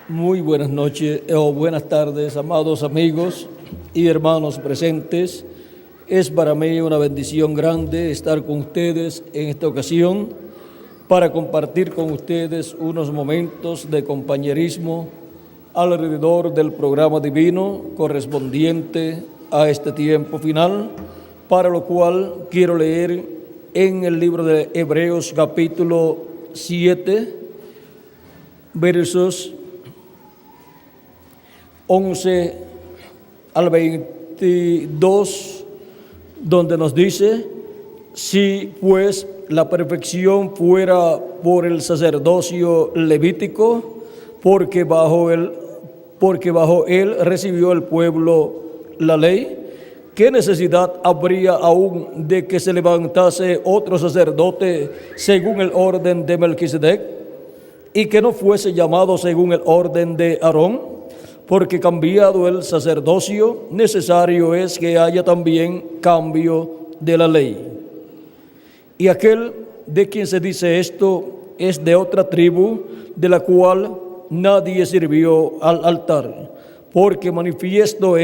Muy buenas noches o buenas tardes, amados amigos y hermanos presentes. Es para mí una bendición grande estar con ustedes en esta ocasión para compartir con ustedes unos momentos de compañerismo alrededor del programa divino correspondiente a este tiempo final, para lo cual quiero leer en el libro de Hebreos capítulo 7, versos 11 al 22, donde nos dice: si pues la perfección fuera por el sacerdocio levítico, porque bajo él recibió el pueblo la ley, ¿qué necesidad habría aún de que se levantase otro sacerdote según el orden de Melquisedec, y que no fuese llamado según el orden de Aarón? Porque cambiado el sacerdocio, necesario es que haya también cambio de la ley. Y aquel de quien se dice esto es de otra tribu, de la cual nadie sirvió al altar, porque manifiesto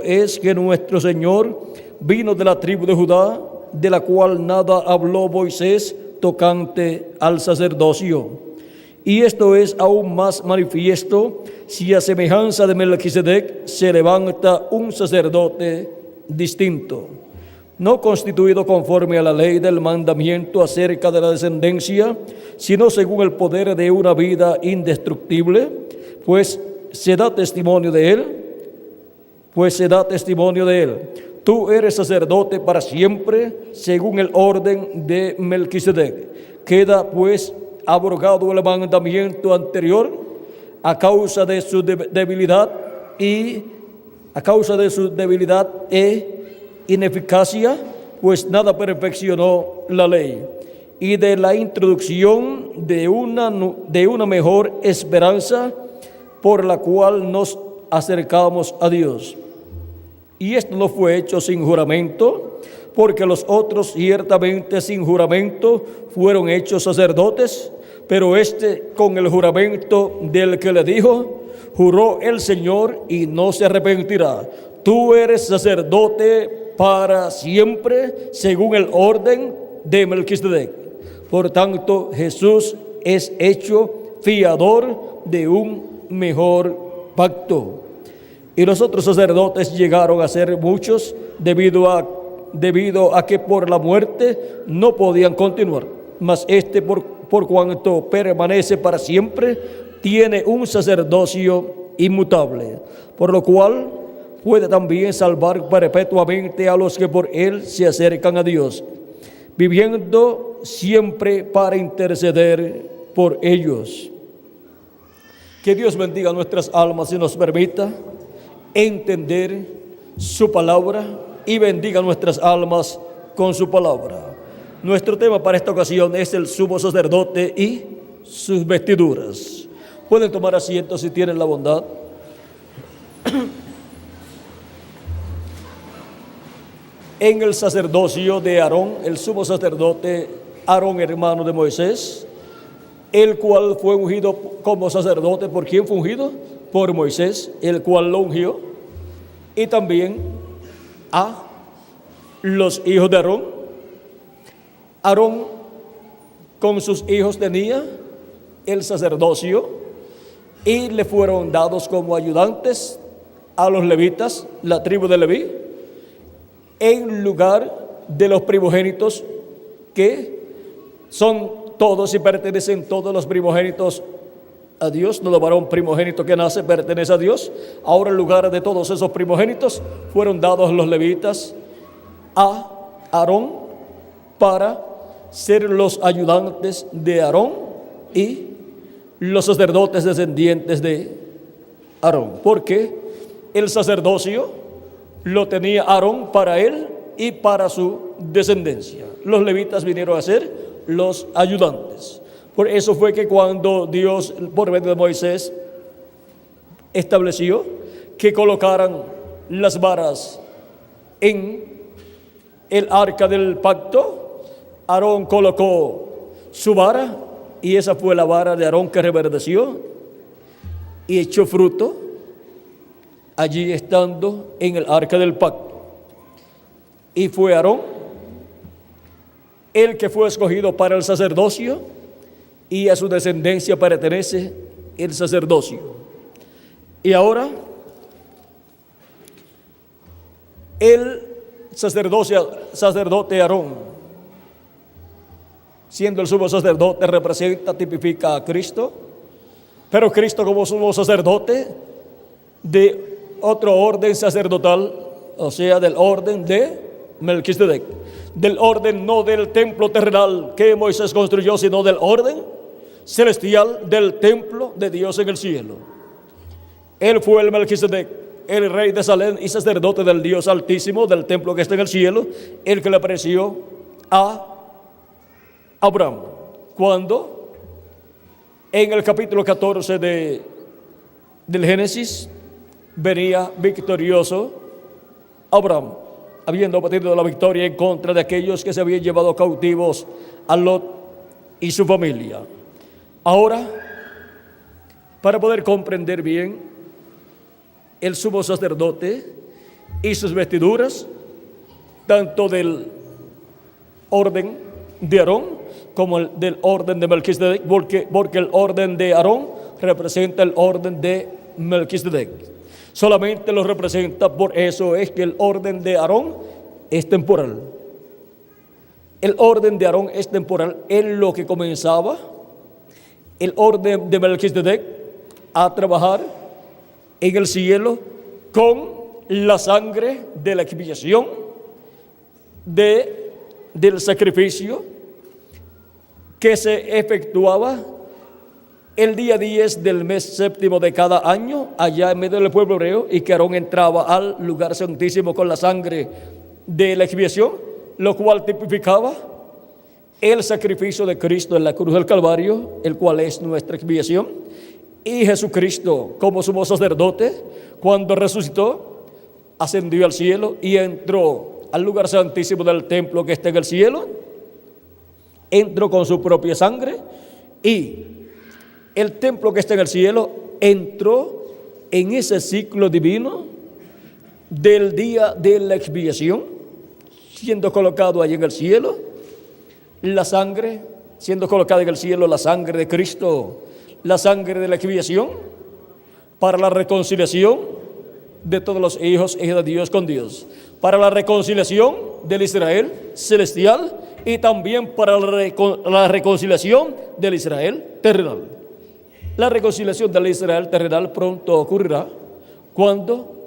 es que nuestro Señor vino de la tribu de Judá, de la cual nada habló Moisés tocante al sacerdocio. Y esto es aún más manifiesto si a semejanza de Melquisedec se levanta un sacerdote distinto, no constituido conforme a la ley del mandamiento acerca de la descendencia, sino según el poder de una vida indestructible, pues se da testimonio de él. Tú eres sacerdote para siempre, según el orden de Melquisedec. Queda pues abrogado el mandamiento anterior a causa de su debilidad e ineficacia, pues nada perfeccionó la ley, y de la introducción de una mejor esperanza por la cual nos acercamos a Dios. Y esto no fue hecho sin juramento, porque los otros ciertamente sin juramento fueron hechos sacerdotes, pero este con el juramento del que le dijo: juró el Señor y no se arrepentirá. Tú eres sacerdote para siempre, según el orden de Melquisedec. Por tanto, Jesús es hecho fiador de un mejor pacto. Y los otros sacerdotes llegaron a ser muchos debido a que por la muerte no podían continuar. Mas este, por cuanto permanece para siempre, tiene un sacerdocio inmutable, por lo cual puede también salvar perpetuamente a los que por él se acercan a Dios, viviendo siempre para interceder por ellos. Que Dios bendiga nuestras almas y nos permita entender su palabra, y bendiga nuestras almas con su palabra. Nuestro tema para esta ocasión es el sumo sacerdote y sus vestiduras. Pueden tomar asiento si tienen la bondad. En el sacerdocio de Aarón, el sumo sacerdote Aarón, hermano de Moisés, el cual fue ungido como sacerdote. ¿Por quién fue ungido? Por Moisés, el cual lo ungió. Y también a los hijos de Aarón. Aarón con sus hijos tenía el sacerdocio y le fueron dados como ayudantes a los levitas, la tribu de Leví, en lugar de los primogénitos, que son todos y pertenecen todos los primogénitos a Dios. No, el varón primogénito que nace pertenece a Dios. Ahora, en lugar de todos esos primogénitos, fueron dados los levitas a Aarón para ser los ayudantes de Aarón y los sacerdotes descendientes de Aarón, porque el sacerdocio lo tenía Aarón para él y para su descendencia. Los levitas vinieron a ser los ayudantes. Por eso fue que cuando Dios, por medio de Moisés, estableció que colocaran las varas en el arca del pacto, Aarón colocó su vara y esa fue la vara de Aarón que reverdeció y echó fruto allí estando en el arca del pacto. Y fue Aarón el que fue escogido para el sacerdocio, y a su descendencia pertenece el sacerdocio. Y ahora el sacerdote Aarón, siendo el sumo sacerdote, representa, tipifica a Cristo, pero Cristo como sumo sacerdote de otro orden sacerdotal, o sea, del orden de Melquisedec, del orden no del templo terrenal que Moisés construyó, sino del orden celestial del templo de Dios en el cielo. Él fue el Melquisedec, el rey de Salem y sacerdote del Dios Altísimo, del templo que está en el cielo, el que le apareció a Abraham, cuando en el capítulo 14 del Génesis venía victorioso Abraham, habiendo obtenido la victoria en contra de aquellos que se habían llevado cautivos a Lot y su familia. Ahora, para poder comprender bien el sumo sacerdote y sus vestiduras, tanto del orden de Aarón como del orden de Melquisedec, porque el orden de Aarón representa el orden de Melquisedec. Solamente lo representa, por eso es que el orden de Aarón es temporal. El orden de Aarón es temporal, en lo que comenzaba el orden de Melquisedec a trabajar en el cielo con la sangre de la expiación del sacrificio que se efectuaba el día 10 del mes séptimo de cada año allá en medio del pueblo hebreo, y que Aarón entraba al lugar santísimo con la sangre de la expiación, lo cual tipificaba el sacrificio de Cristo en la cruz del Calvario, el cual es nuestra expiación. Y Jesucristo, como sumo sacerdote, cuando resucitó, ascendió al cielo y entró al lugar santísimo del templo que está en el cielo. Entró con su propia sangre, y el templo que está en el cielo entró en ese ciclo divino del día de la expiación, siendo colocado allí en el cielo la sangre, siendo colocada en el cielo la sangre de Cristo, la sangre de la expiación, para la reconciliación de todos los hijos e hijas de Dios con Dios, para la reconciliación del Israel celestial y también para la reconciliación del Israel terrenal. La reconciliación del Israel terrenal pronto ocurrirá cuando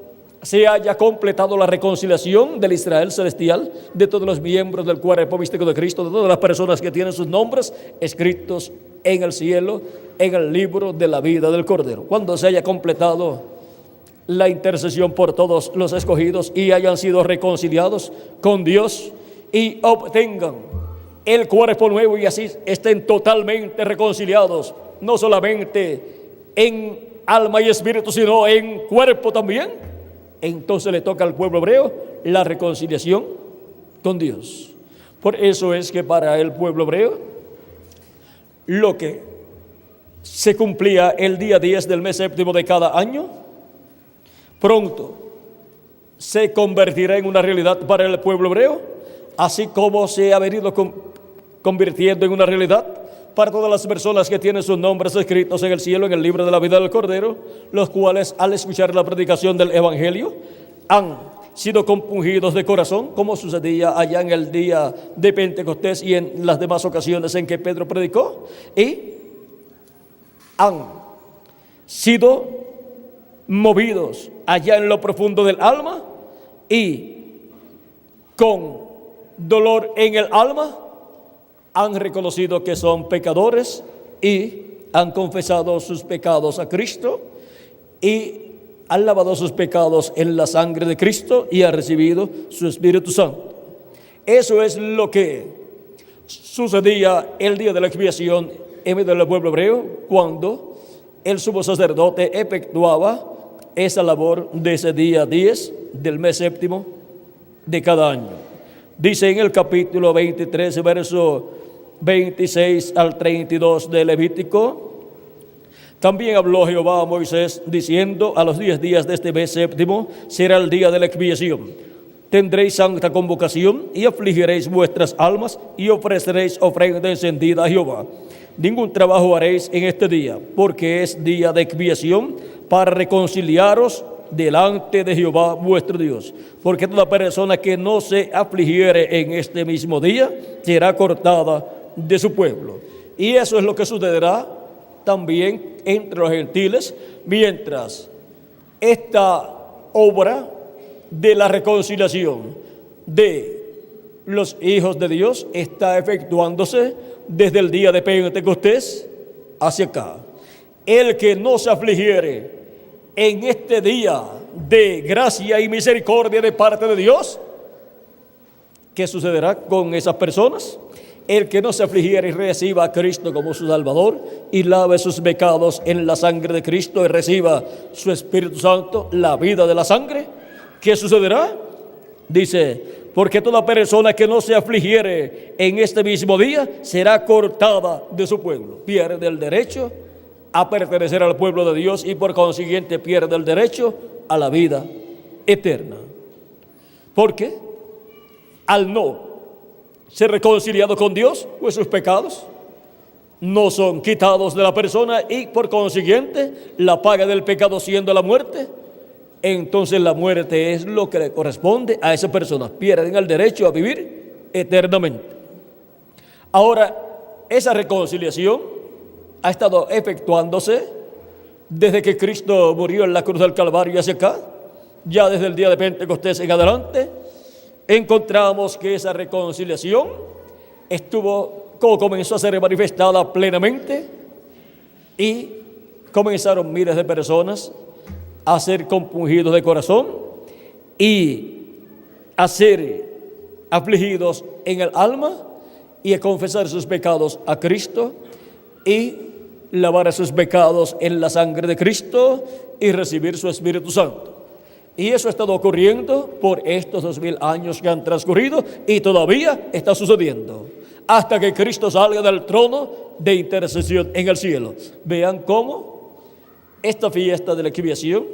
se haya completado la reconciliación del Israel celestial, de todos los miembros del cuerpo místico de Cristo, de todas las personas que tienen sus nombres escritos en el cielo, en el libro de la vida del Cordero. Cuando se haya completado la intercesión por todos los escogidos y hayan sido reconciliados con Dios y obtengan el cuerpo nuevo y así estén totalmente reconciliados, no solamente en alma y espíritu, sino en cuerpo también, entonces le toca al pueblo hebreo la reconciliación con Dios. Por eso es que para el pueblo hebreo, lo que se cumplía el día 10 del mes séptimo de cada año, pronto se convertirá en una realidad para el pueblo hebreo, así como se ha venido convirtiendo en una realidad para todas las personas que tienen sus nombres escritos en el cielo, en el libro de la vida del Cordero, los cuales al escuchar la predicación del Evangelio han sido compungidos de corazón, como sucedía allá en el día de Pentecostés y en las demás ocasiones en que Pedro predicó, y han sido movidos allá en lo profundo del alma y con dolor en el alma han reconocido que son pecadores y han confesado sus pecados a Cristo y han lavado sus pecados en la sangre de Cristo y han recibido su Espíritu Santo. Eso es lo que sucedía el día de la expiación en medio del pueblo hebreo, cuando el sumo sacerdote efectuaba esa labor de ese día 10 del mes séptimo de cada año. Dice en el capítulo 23, verso 26 al 32 de Levítico. También habló Jehová a Moisés diciendo: a los 10 días de este mes séptimo será el día de la expiación. Tendréis santa convocación y afligiréis vuestras almas y ofreceréis ofrenda encendida a Jehová. Ningún trabajo haréis en este día, porque es día de expiación para reconciliaros delante de Jehová vuestro Dios. Porque toda persona que no se afligiere en este mismo día será cortada de su pueblo. Y eso es lo que sucederá también entre los gentiles, mientras esta obra de la reconciliación de los hijos de Dios está efectuándose desde el día de Pentecostés hacia acá. El que no se afligiere en este día de gracia y misericordia de parte de Dios, ¿qué sucederá con esas personas? El que no se afligiere y reciba a Cristo como su Salvador y lave sus pecados en la sangre de Cristo y reciba su Espíritu Santo, la vida de la sangre, ¿qué sucederá? Dice: porque toda persona que no se afligiere en este mismo día será cortada de su pueblo. Pierde el derecho a pertenecer al pueblo de Dios y por consiguiente pierde el derecho a la vida eterna. Porque al no ser reconciliado con Dios, pues sus pecados no son quitados de la persona y por consiguiente la paga del pecado siendo la muerte, entonces la muerte es lo que le corresponde a esa persona. Pierden el derecho a vivir eternamente. Ahora, esa reconciliación ha estado efectuándose desde que Cristo murió en la cruz del Calvario hacia acá. Ya desde el día de Pentecostés en adelante encontramos que esa reconciliación comenzó a ser manifestada plenamente y comenzaron miles de personas a ser compungidos de corazón y a ser afligidos en el alma y a confesar sus pecados a Cristo y lavar sus pecados en la sangre de Cristo y recibir su Espíritu Santo. Y eso ha estado ocurriendo por estos 2000 años que han transcurrido y todavía está sucediendo hasta que Cristo salga del trono de intercesión en el cielo. Vean cómo esta fiesta de la expiación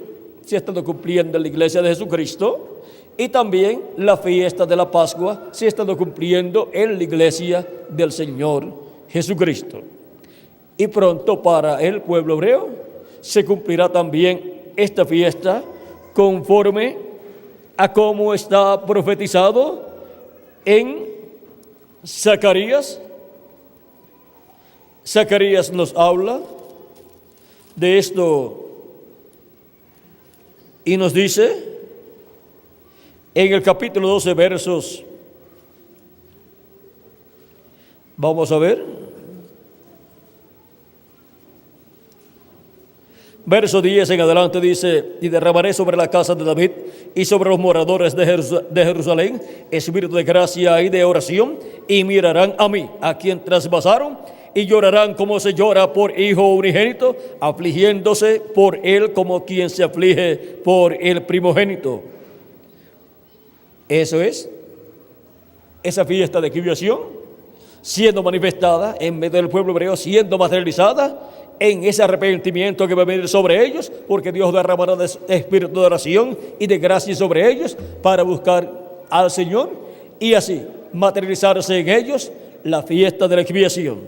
se ha estado cumpliendo en la iglesia de Jesucristo y también la fiesta de la Pascua se ha estado cumpliendo en la iglesia del Señor Jesucristo. Y pronto para el pueblo hebreo se cumplirá también esta fiesta conforme a cómo está profetizado en Zacarías. Zacarías nos habla de esto y nos dice en el capítulo 12 versos, vamos a ver, verso 10 en adelante dice: y derramaré sobre la casa de David y sobre los moradores de Jerusalén espíritu de gracia y de oración, y mirarán a mí, a quien traspasaron, y llorarán como se llora por hijo unigénito, afligiéndose por él como quien se aflige por el primogénito. Eso es esa fiesta de expiación siendo manifestada en medio del pueblo hebreo, siendo materializada en ese arrepentimiento que va a venir sobre ellos, porque Dios derramará de espíritu de oración y de gracia sobre ellos para buscar al Señor y así materializarse en ellos la fiesta de la expiación,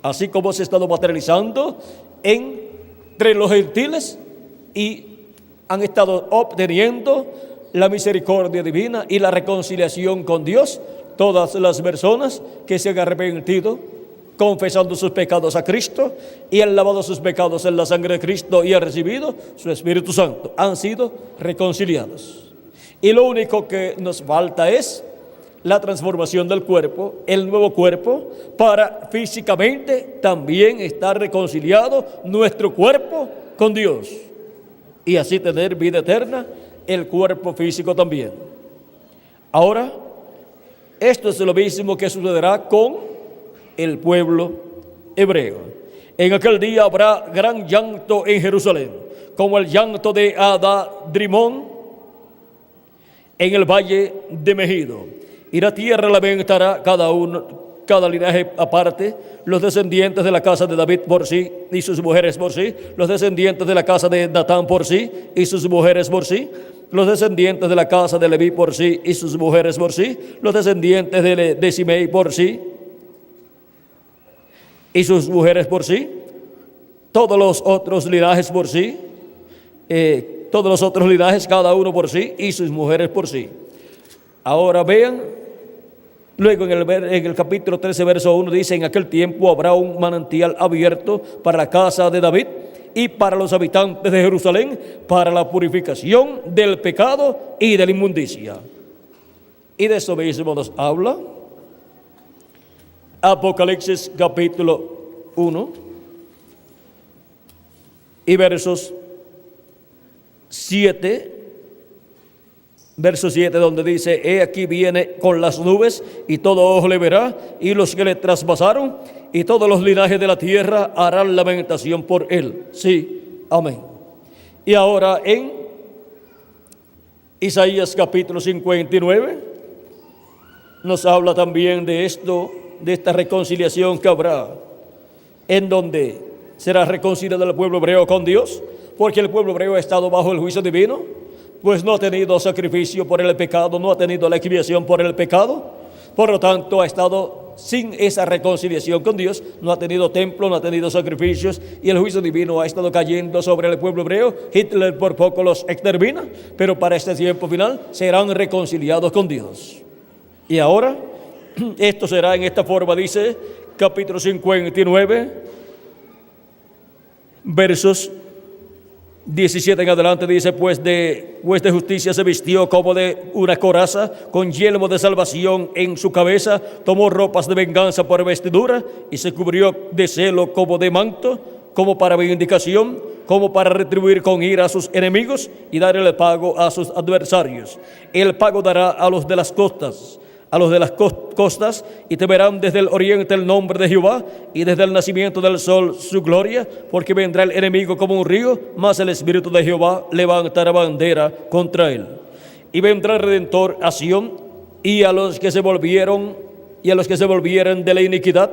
así como se ha estado materializando entre los gentiles y han estado obteniendo la misericordia divina y la reconciliación con Dios todas las personas que se han arrepentido confesando sus pecados a Cristo y han lavado sus pecados en la sangre de Cristo y han recibido su Espíritu Santo, han sido reconciliados. Y lo único que nos falta es la transformación del cuerpo, el nuevo cuerpo, para físicamente también estar reconciliado nuestro cuerpo con Dios y así tener vida eterna, el cuerpo físico también. Ahora, esto es lo mismo que sucederá con el pueblo hebreo. En aquel día habrá gran llanto en Jerusalén, como el llanto de Adadrimón en el valle de Megido. Y la tierra lamentará cada uno cada linaje aparte, los descendientes de la casa de David por sí y sus mujeres por sí, los descendientes de la casa de Natán por sí y sus mujeres por sí, los descendientes de la casa de Leví por sí y sus mujeres por sí, los descendientes de Simei por sí y sus mujeres por sí, todos los otros linajes por sí, todos los otros linajes, cada uno por sí y sus mujeres por sí. Ahora vean, luego en el capítulo 13, verso 1 dice: en aquel tiempo habrá un manantial abierto para la casa de David y para los habitantes de Jerusalén, para la purificación del pecado y de la inmundicia. Y de eso mismo nos habla Apocalipsis capítulo 1 y versos 7, verso 7, donde dice: he aquí viene con las nubes, y todo ojo le verá, y los que le traspasaron, y todos los linajes de la tierra harán lamentación por él. Sí, amén. Y ahora en Isaías capítulo 59 nos habla también de esto, de esta reconciliación que habrá, en donde será reconciliado el pueblo hebreo con Dios, porque el pueblo hebreo ha estado bajo el juicio divino, pues no ha tenido sacrificio por el pecado, no ha tenido la expiación por el pecado, por lo tanto ha estado sin esa reconciliación con Dios, no ha tenido templo, no ha tenido sacrificios, y el juicio divino ha estado cayendo sobre el pueblo hebreo. Hitler por poco los extermina, pero para este tiempo final serán reconciliados con Dios. Y ahora, esto será en esta forma, dice capítulo 59, versos 17 en adelante, dice: pues de justicia se vistió como de una coraza, con yelmo de salvación en su cabeza, tomó ropas de venganza por vestidura, y se cubrió de celo como de manto, como para vindicación, como para retribuir con ira a sus enemigos y dar el pago a sus adversarios. El pago dará a los de las costas, y temerán desde el oriente el nombre de Jehová, y desde el nacimiento del sol su gloria, porque vendrá el enemigo como un río, mas el Espíritu de Jehová levantará bandera contra él. Y vendrá el Redentor a Sión, y a los que se volvieron de la iniquidad,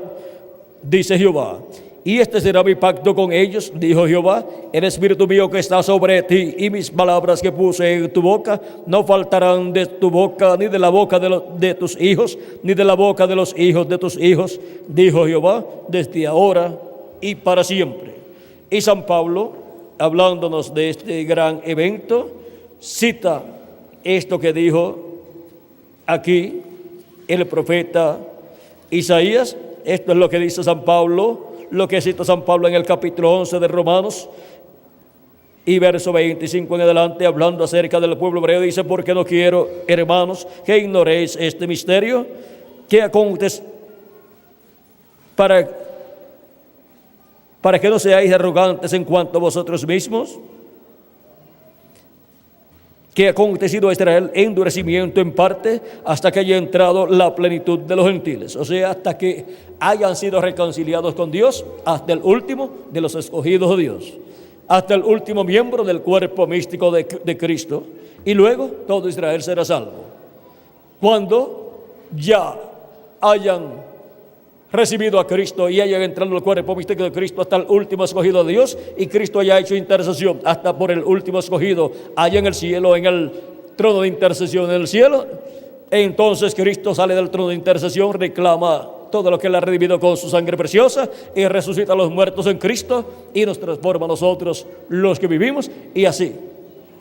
dice Jehová. Y este será mi pacto con ellos, dijo Jehová: el Espíritu mío que está sobre ti, y mis palabras que puse en tu boca, no faltarán de tu boca, ni de la boca de tus hijos, ni de la boca de los hijos de tus hijos, dijo Jehová, desde ahora y para siempre. Y San Pablo, hablándonos de este gran evento, cita esto que dijo aquí el profeta Isaías. Esto es lo que dice San Pablo, lo que cita San Pablo en el capítulo 11 de Romanos y verso 25 en adelante, hablando acerca del pueblo hebreo. Dice: porque no quiero, hermanos, que ignoréis este misterio, que acontece para que no seáis arrogantes en cuanto a vosotros mismos, que ha acontecido a Israel endurecimiento en parte, hasta que haya entrado la plenitud de los gentiles. O sea, hasta que hayan sido reconciliados con Dios, hasta el último de los escogidos de Dios, hasta el último miembro del cuerpo místico de Cristo, y luego todo Israel será salvo. Cuando ya hayan recibido a Cristo y hayan entrado en el cuerpo místico de Cristo, hasta el último escogido de Dios, y Cristo haya hecho intercesión hasta por el último escogido allá en el cielo, en el trono de intercesión en el cielo, entonces Cristo sale del trono de intercesión, reclama todo lo que Él ha redimido con su sangre preciosa, y resucita a los muertos en Cristo y nos transforma a nosotros los que vivimos, y así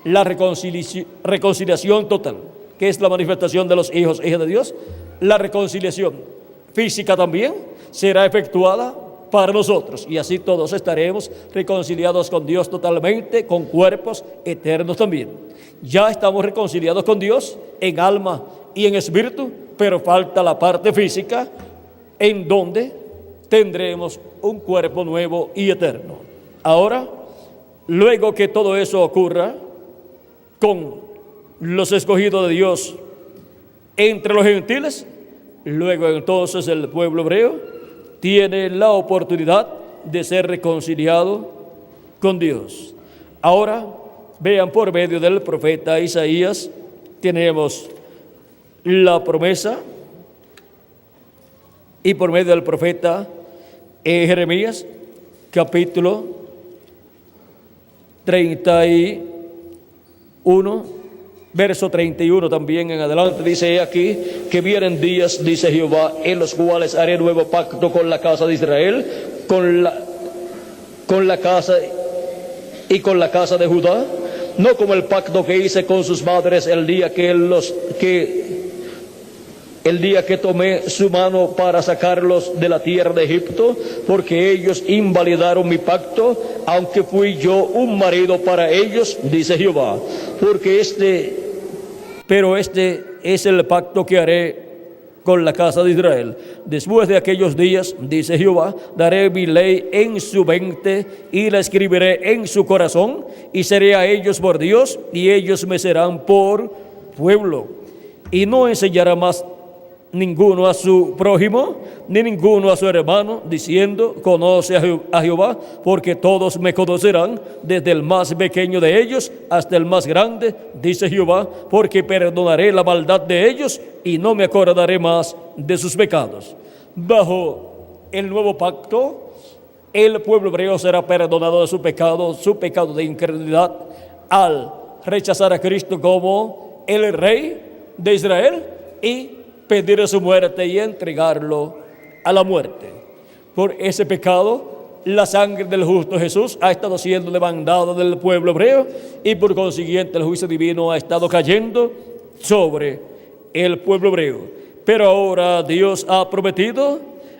la reconciliación total, que es la manifestación de los hijos e hijas de Dios, la reconciliación física también será efectuada para nosotros, y así todos estaremos reconciliados con Dios totalmente, con cuerpos eternos también. Ya estamos reconciliados con Dios en alma y en espíritu, pero falta la parte física, en donde tendremos un cuerpo nuevo y eterno. Ahora, luego que todo eso ocurra con los escogidos de Dios entre los gentiles, luego entonces el pueblo hebreo tiene la oportunidad de ser reconciliado con Dios. Ahora, vean, por medio del profeta y por medio del profeta Jeremías, capítulo 31, verso 31 también en adelante, dice aquí que vienen días, dice Jehová, en los cuales haré nuevo pacto con la casa de Israel, con la casa y con la casa de Judá, no como el pacto que hice con sus madres el día que tomé su mano para sacarlos de la tierra de Egipto, porque ellos invalidaron mi pacto, aunque fui yo un marido para ellos, dice Jehová. Pero este es el pacto que haré con la casa de Israel. Después de aquellos días, dice Jehová, daré mi ley en su mente y la escribiré en su corazón, y seré a ellos por Dios, y ellos me serán por pueblo. Y no enseñará más ninguno a su prójimo, ni ninguno a su hermano, diciendo, conoce a Jehová, porque todos me conocerán, desde el más pequeño de ellos hasta el más grande, dice Jehová, porque perdonaré la maldad de ellos y no me acordaré más de sus pecados. Bajo el nuevo pacto, el pueblo hebreo será perdonado de su pecado de incredulidad, al rechazar a Cristo como el Rey de Israel y pedir su muerte y entregarlo a la muerte. Por ese pecado, la sangre del justo Jesús ha estado siendo demandada del pueblo hebreo, y por consiguiente el juicio divino ha estado cayendo sobre el pueblo hebreo. Pero ahora Dios ha prometido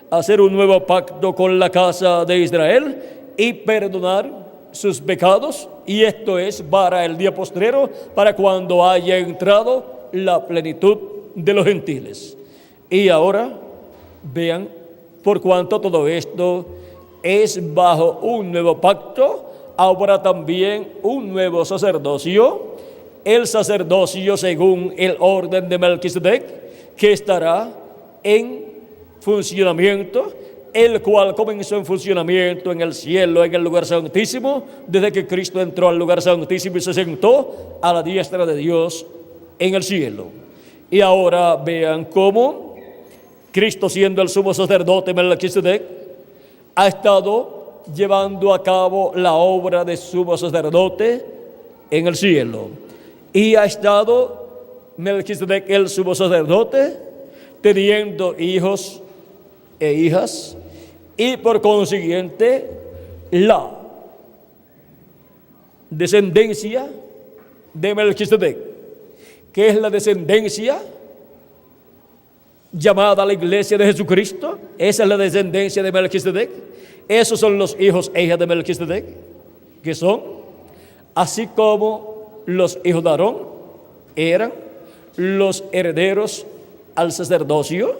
hacer un nuevo pacto con la casa de Israel y perdonar sus pecados, y esto es para el día postrero, para cuando haya entrado la plenitud de los gentiles. Y ahora vean, por cuanto todo esto es bajo un nuevo pacto, habrá también un nuevo sacerdocio, el sacerdocio según el orden de Melquisedec, que estará en funcionamiento, el cual comenzó en funcionamiento en el cielo, en el lugar santísimo, desde que Cristo entró al lugar santísimo y se sentó a la diestra de Dios en el cielo. Y ahora vean cómo Cristo, siendo el sumo sacerdote Melquisedec, ha estado llevando a cabo la obra de sumo sacerdote en el cielo. Y ha estado Melquisedec, el sumo sacerdote, teniendo hijos e hijas, y por consiguiente la descendencia de Melquisedec, que es la descendencia llamada la iglesia de Jesucristo. Esa es la descendencia de Melquisedec. Esos son los hijos e hijas de Melquisedec, que son, así como los hijos de Aarón eran los herederos al sacerdocio,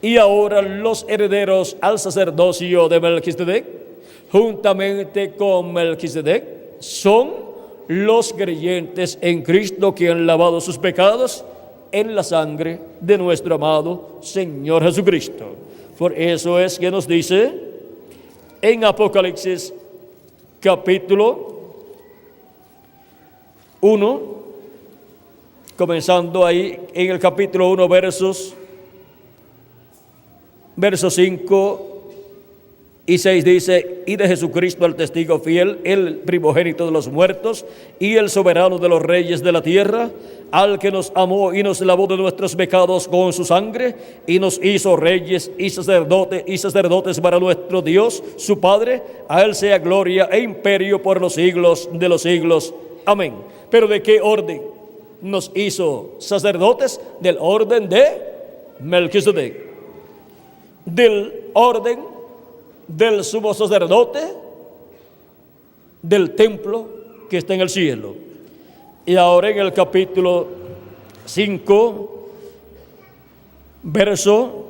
y ahora los herederos al sacerdocio de Melquisedec, juntamente con Melquisedec, son los creyentes en Cristo, que han lavado sus pecados en la sangre de nuestro amado Señor Jesucristo. Por eso es que nos dice en Apocalipsis capítulo 1, comenzando ahí en el capítulo 1, versos 5 y 6, dice, y de Jesucristo el testigo fiel, el primogénito de los muertos y el soberano de los reyes de la tierra, al que nos amó y nos lavó de nuestros pecados con su sangre, y nos hizo reyes y sacerdotes para nuestro Dios, su Padre. A él sea gloria e imperio por los siglos de los siglos. Amén. ¿Pero de qué orden nos hizo sacerdotes? Del orden de Melquisedec, del orden del sumo sacerdote del templo que está en el cielo. Y ahora en el capítulo 5, verso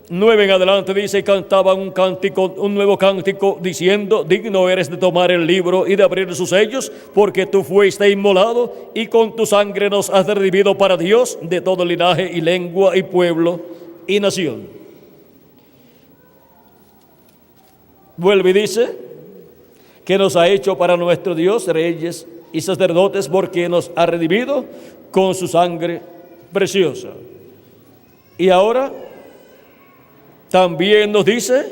9 en adelante, dice, y cantaban un nuevo cántico, diciendo, digno eres de tomar el libro y de abrir sus sellos, porque tú fuiste inmolado, y con tu sangre nos has redimido para Dios de todo linaje y lengua y pueblo y nación. Vuelve y dice que nos ha hecho para nuestro Dios reyes y sacerdotes, porque nos ha redimido con su sangre preciosa. Y ahora también nos dice,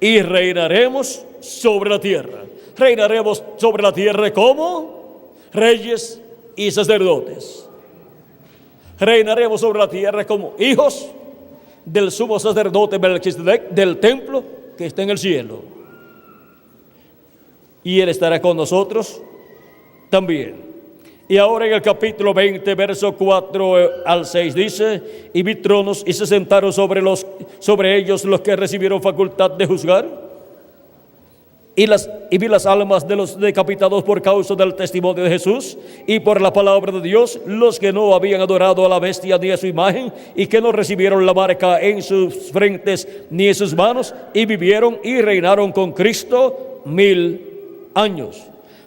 y reinaremos sobre la tierra. Reinaremos sobre la tierra como reyes y sacerdotes. Reinaremos sobre la tierra como hijos del sumo sacerdote Melquisedec, del templo que está en el cielo. Y Él estará con nosotros también. Y ahora en el capítulo 20, verso 4 al 6 dice, y vi tronos y se sentaron sobre ellos los que recibieron facultad de juzgar. Y vi las almas de los decapitados por causa del testimonio de Jesús y por la palabra de Dios, los que no habían adorado a la bestia ni a su imagen y que no recibieron la marca en sus frentes ni en sus manos, y vivieron y reinaron con Cristo 1000 años.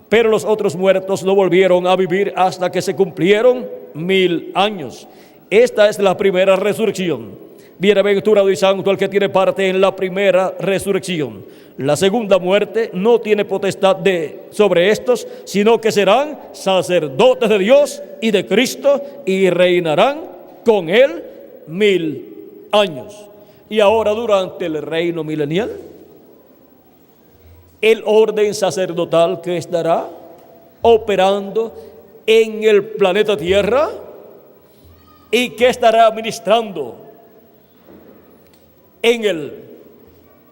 Pero los otros muertos no volvieron a vivir hasta que se cumplieron 1000 años. Esta es la primera resurrección. Bienaventurado y santo el que tiene parte en la primera resurrección. La segunda muerte no tiene potestad sobre estos, sino que serán sacerdotes de Dios y de Cristo y reinarán con Él 1000 años. Y ahora, durante el reino milenial, el orden sacerdotal que estará operando en el planeta Tierra y que estará ministrando en el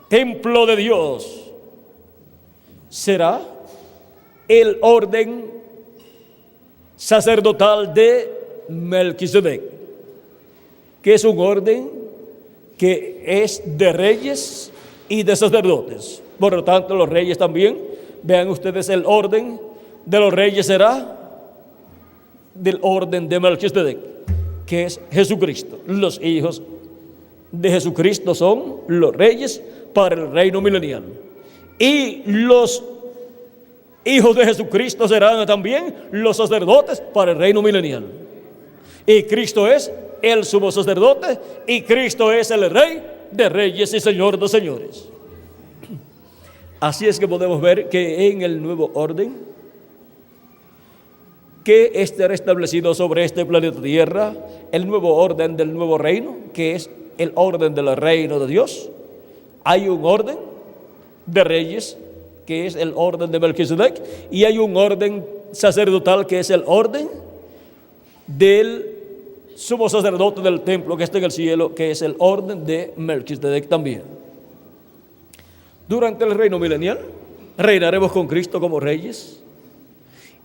templo de Dios será el orden sacerdotal de Melquisedec, que es un orden que es de reyes y de sacerdotes. Por lo tanto, los reyes también, vean ustedes, el orden de los reyes será del orden de Melquisedec, que es Jesucristo. Los hijos de Jesucristo son los reyes para el reino milenial. Y los hijos de Jesucristo serán también los sacerdotes para el reino milenial. Y Cristo es el sumo sacerdote y Cristo es el rey de reyes y señor de señores. Así es que podemos ver que en el nuevo orden que estará establecido sobre este planeta Tierra, el nuevo orden del nuevo reino, que es el orden del reino de Dios, hay un orden de reyes, que es el orden de Melquisedec, y hay un orden sacerdotal, que es el orden del sumo sacerdote del templo que está en el cielo, que es el orden de Melquisedec también. Durante el reino milenial, reinaremos con Cristo como reyes,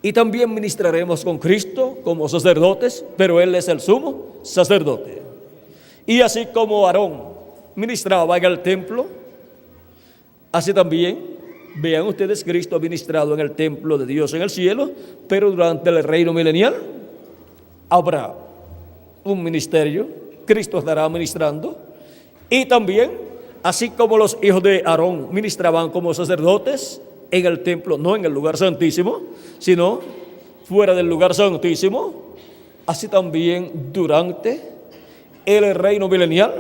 y también ministraremos con Cristo como sacerdotes, pero Él es el sumo sacerdote. Y así como Aarón ministraba en el templo, así también, vean ustedes, Cristo ha ministrado en el templo de Dios en el cielo, pero durante el reino milenial habrá un ministerio, Cristo estará ministrando, y también, así como los hijos de Aarón ministraban como sacerdotes en el templo, no en el lugar santísimo, sino fuera del lugar santísimo, así también durante el reino milenial,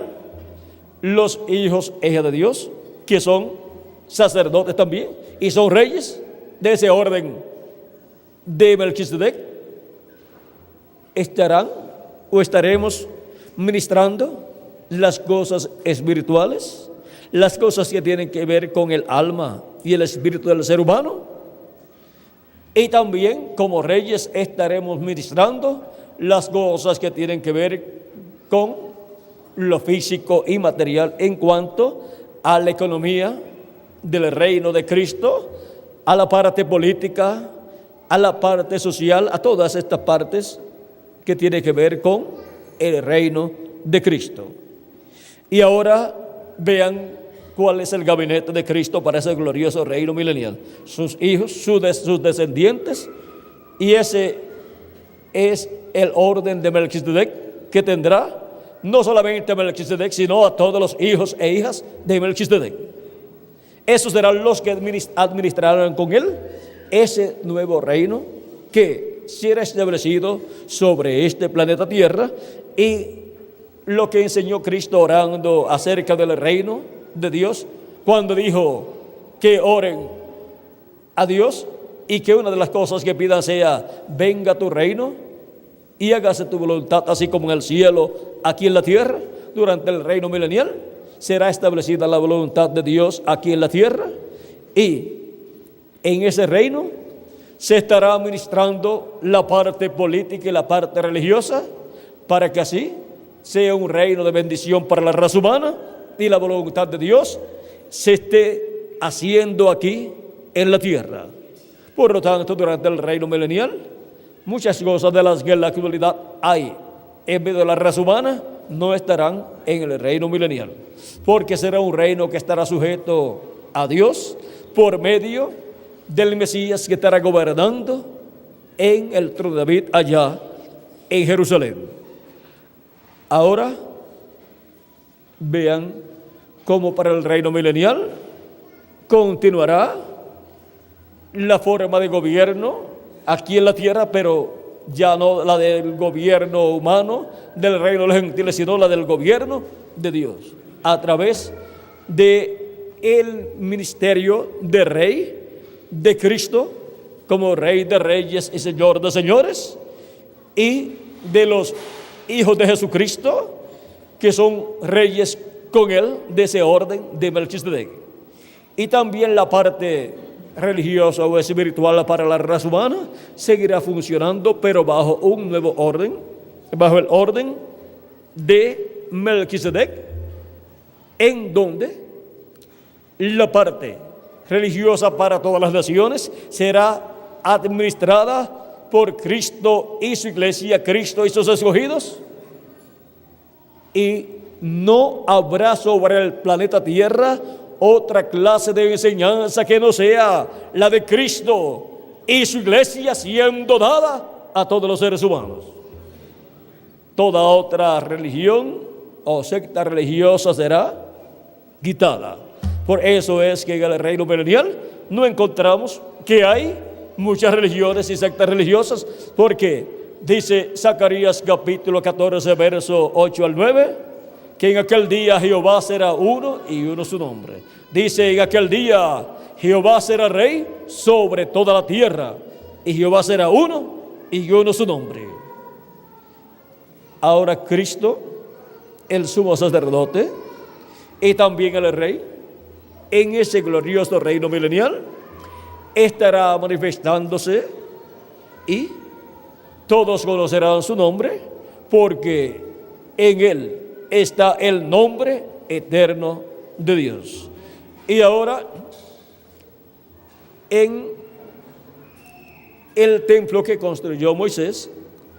los hijos e hijas de Dios, que son sacerdotes también, y son reyes de ese orden de Melquisedec, estarán o estaremos ministrando las cosas espirituales, las cosas que tienen que ver con el alma y el espíritu del ser humano, y también como reyes estaremos ministrando las cosas que tienen que ver con lo físico y material en cuanto a la economía del reino de Cristo, a la parte política, a la parte social, a todas estas partes que tienen que ver con el reino de Cristo. Y ahora vean cuál es el gabinete de Cristo para ese glorioso reino milenial. Sus hijos, sus descendientes, y ese es el orden de Melquisedec que tendrá no solamente a Melquisedec, sino a todos los hijos e hijas de Melquisedec. Esos serán los que administrarán con él ese nuevo reino que será establecido sobre este planeta Tierra. Y lo que enseñó Cristo orando acerca del reino de Dios, cuando dijo que oren a Dios y que una de las cosas que pidan sea: venga tu reino y hágase tu voluntad, así como en el cielo, aquí en la tierra, durante el reino milenial. será establecida la voluntad de Dios aquí en la tierra, y en ese reino se estará administrando la parte política y la parte religiosa, para que así sea un reino de bendición para la raza humana y la voluntad de Dios se esté haciendo aquí en la tierra. Por lo tanto, durante el reino milenial, muchas cosas de las que en la actualidad hay en medio de la raza humana no estarán en el reino milenial, porque será un reino que estará sujeto a Dios por medio del Mesías que estará gobernando en el trono de David allá en Jerusalén. Ahora vean cómo para el reino milenial continuará la forma de gobierno aquí en la tierra, pero ya no la del gobierno humano del reino de los gentiles, sino la del gobierno de Dios, a través de el ministerio de rey de Cristo, como Rey de Reyes y Señor de Señores, y de los hijos de Jesucristo, que son reyes con él de ese orden de Melquisedec. Y también la parte religiosa o espiritual para la raza humana seguirá funcionando, pero bajo un nuevo orden, bajo el orden de Melquisedec, en donde la parte religiosa para todas las naciones será administrada por Cristo y su iglesia, Cristo y sus escogidos, y no habrá sobre el planeta Tierra otra clase de enseñanza que no sea la de Cristo y su iglesia siendo dada a todos los seres humanos. Toda otra religión o secta religiosa será quitada. Por eso es que en el reino milenial no encontramos que hay muchas religiones y sectas religiosas, porque dice Zacarías capítulo 14, verso 8 al 9, que en aquel día Jehová será uno y uno su nombre. Dice: en aquel día Jehová será rey sobre toda la tierra, y Jehová será uno y uno su nombre. Ahora Cristo, el sumo sacerdote, y también el rey, en ese glorioso reino milenial, estará manifestándose, y todos conocerán su nombre, porque en él está el nombre eterno de Dios. Y ahora, en el templo que construyó Moisés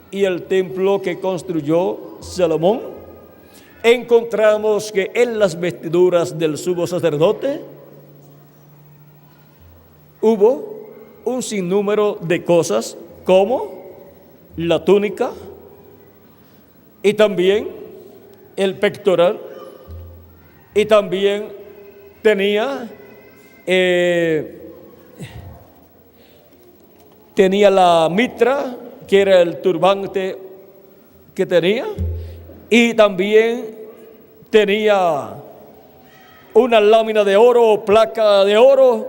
y el templo que construyó Salomón, encontramos que en las vestiduras del sumo sacerdote hubo un sinnúmero de cosas, como la túnica y también el pectoral, y también tenía la mitra, que era el turbante que tenía, y también tenía una lámina de oro o placa de oro,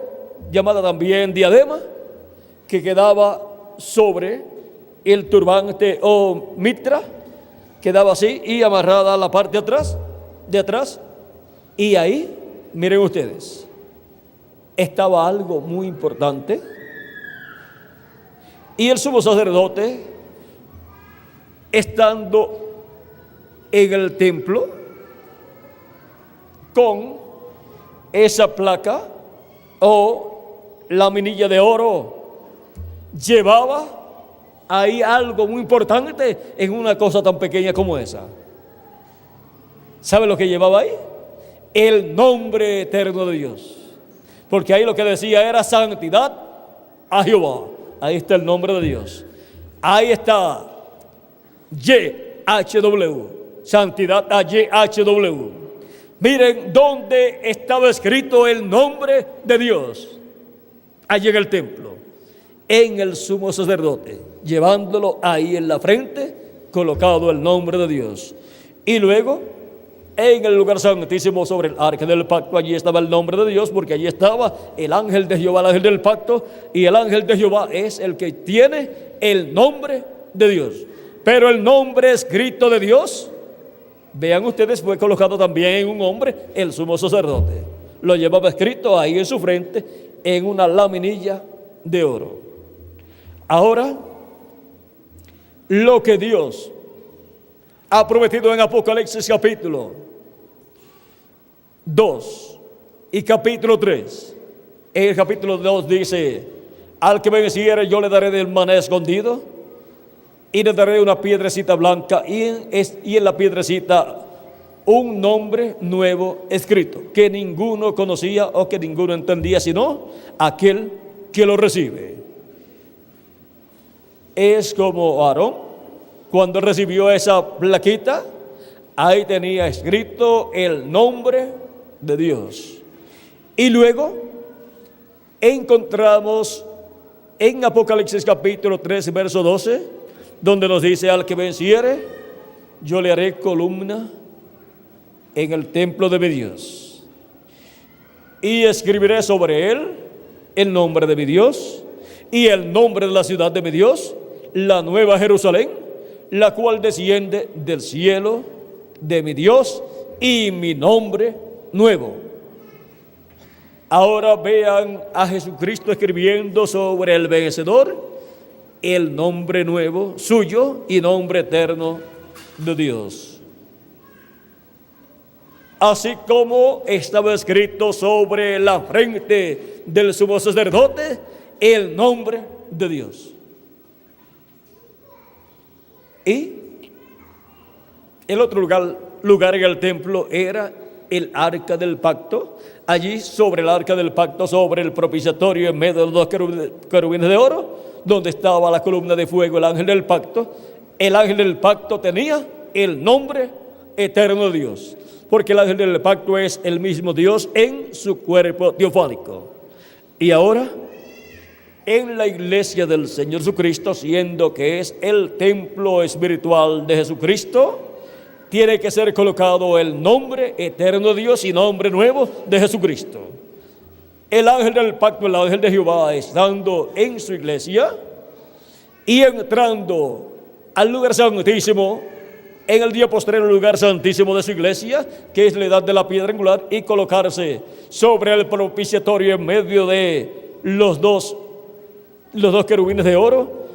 llamada también diadema, que quedaba sobre el turbante o mitra, quedaba así y amarrada a la parte de atrás, y ahí, miren ustedes, estaba algo muy importante. Y el sumo sacerdote, estando en el templo con esa placa o laminilla de oro, llevaba ahí algo muy importante en una cosa tan pequeña como esa. ¿Sabe lo que llevaba ahí? El nombre eterno de Dios. Porque ahí lo que decía era santidad a Jehová. Ahí está el nombre de Dios. Ahí está YHWH, santidad a YHWH. Miren dónde estaba escrito el nombre de Dios. Allí en el templo, en el sumo sacerdote, llevándolo ahí en la frente, colocado el nombre de Dios. Y luego, en el lugar santísimo sobre el arca del pacto, allí estaba el nombre de Dios, porque allí estaba el ángel de Jehová, el ángel del pacto, y el ángel de Jehová es el que tiene el nombre de Dios. Pero el nombre escrito de Dios Vean ustedes, fue colocado también en un hombre el sumo sacerdote. Lo llevaba escrito ahí en su frente en una laminilla de oro. Ahora, lo que Dios ha prometido en Apocalipsis capítulo 2 y capítulo 3. En el capítulo 2 dice: al que venciere yo le daré del maná escondido y le daré una piedrecita blanca y en la piedrecita un nombre nuevo escrito que ninguno conocía o que ninguno entendía sino aquel que lo recibe. Es como Aarón, cuando recibió esa plaquita, ahí tenía escrito el nombre de Dios. Y luego encontramos en Apocalipsis capítulo 3, verso 12, donde nos dice: al que venciere, yo le haré columna en el templo de mi Dios, y escribiré sobre él el nombre de mi Dios y el nombre de la ciudad de mi Dios, la nueva Jerusalén, la cual desciende del cielo de mi Dios, y mi nombre nuevo. Ahora vean a Jesucristo escribiendo sobre el vencedor el nombre nuevo suyo y nombre eterno de Dios. Así como estaba escrito sobre la frente del sumo sacerdote el nombre de Dios. Y el otro lugar en el templo era el arca del pacto. Allí sobre el arca del pacto, sobre el propiciatorio, en medio de los dos querubines de oro, donde estaba la columna de fuego, el ángel del pacto. El ángel del pacto tenía el nombre eterno de Dios, porque el ángel del pacto es el mismo Dios en su cuerpo teofánico. Y ahora, en la iglesia del Señor Jesucristo, siendo que es el templo espiritual de Jesucristo, tiene que ser colocado el nombre eterno de Dios y nombre nuevo de Jesucristo. El ángel del pacto, el ángel de Jehová, estando en su iglesia y entrando al lugar santísimo, en el día postrero, el lugar santísimo de su iglesia, que es la edad de la piedra angular, y colocarse sobre el propiciatorio en medio de los dos querubines de oro.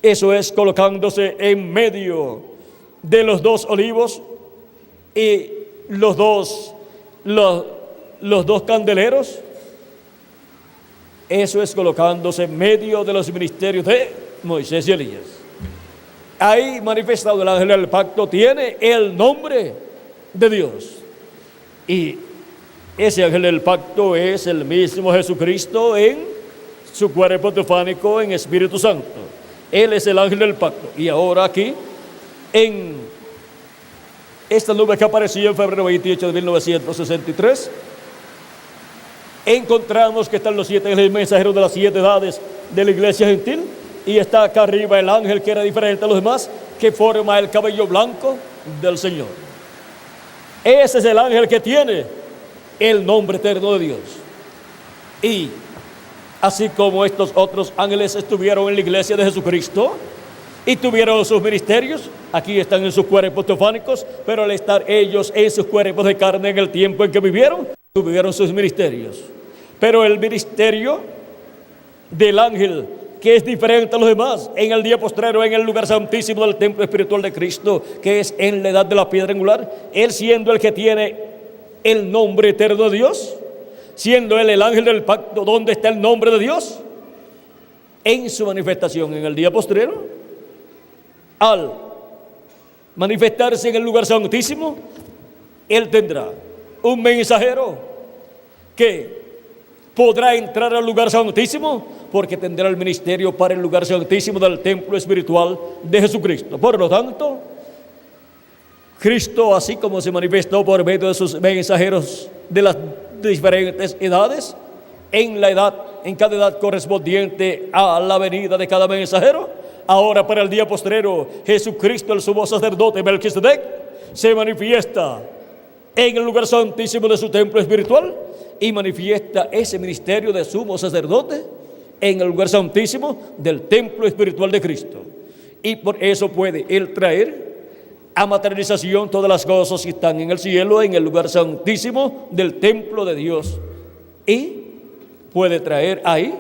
Eso es, colocándose en medio de los dos olivos y los dos candeleros. Eso es, colocándose en medio de los ministerios de Moisés y Elías. Ahí manifestado el ángel del pacto tiene el nombre de Dios. Y ese ángel del pacto es el mismo Jesucristo en su cuerpo teofánico en Espíritu Santo. Él es el ángel del pacto. Y ahora aquí, en esta nube que apareció en febrero 28 de 1963, encontramos que están los 7 ángeles mensajeros de las 7 edades de la iglesia gentil. Y está acá arriba el ángel que era diferente a los demás, que forma el cabello blanco del Señor. Ese es el ángel que tiene el nombre eterno de Dios. Y así como estos otros ángeles estuvieron en la iglesia de Jesucristo y tuvieron sus ministerios, aquí están en sus cuerpos teofánicos, pero al estar ellos en sus cuerpos de carne en el tiempo en que vivieron, tuvieron sus ministerios. Pero el ministerio del ángel, que es diferente a los demás, en el día postrero, en el lugar santísimo del templo espiritual de Cristo, que es en la edad de la piedra angular, él siendo el que tiene el nombre eterno de Dios, siendo él el ángel del pacto, ¿dónde está el nombre de Dios? En su manifestación en el día postrero, al manifestarse en el lugar santísimo, él tendrá un mensajero que podrá entrar al lugar santísimo, porque tendrá el ministerio para el lugar santísimo del templo espiritual de Jesucristo. Por lo tanto, Cristo, así como se manifestó por medio de sus mensajeros de las diferentes edades, en cada edad correspondiente a la venida de cada mensajero, ahora para el día postrero, Jesucristo, el sumo sacerdote Melquisedec, se manifiesta en el lugar santísimo de su templo espiritual y manifiesta ese ministerio de sumo sacerdote en el lugar santísimo del templo espiritual de Cristo. Y por eso puede él traer a materialización todas las cosas que están en el cielo, en el lugar santísimo del templo de Dios. Y puede traer ahí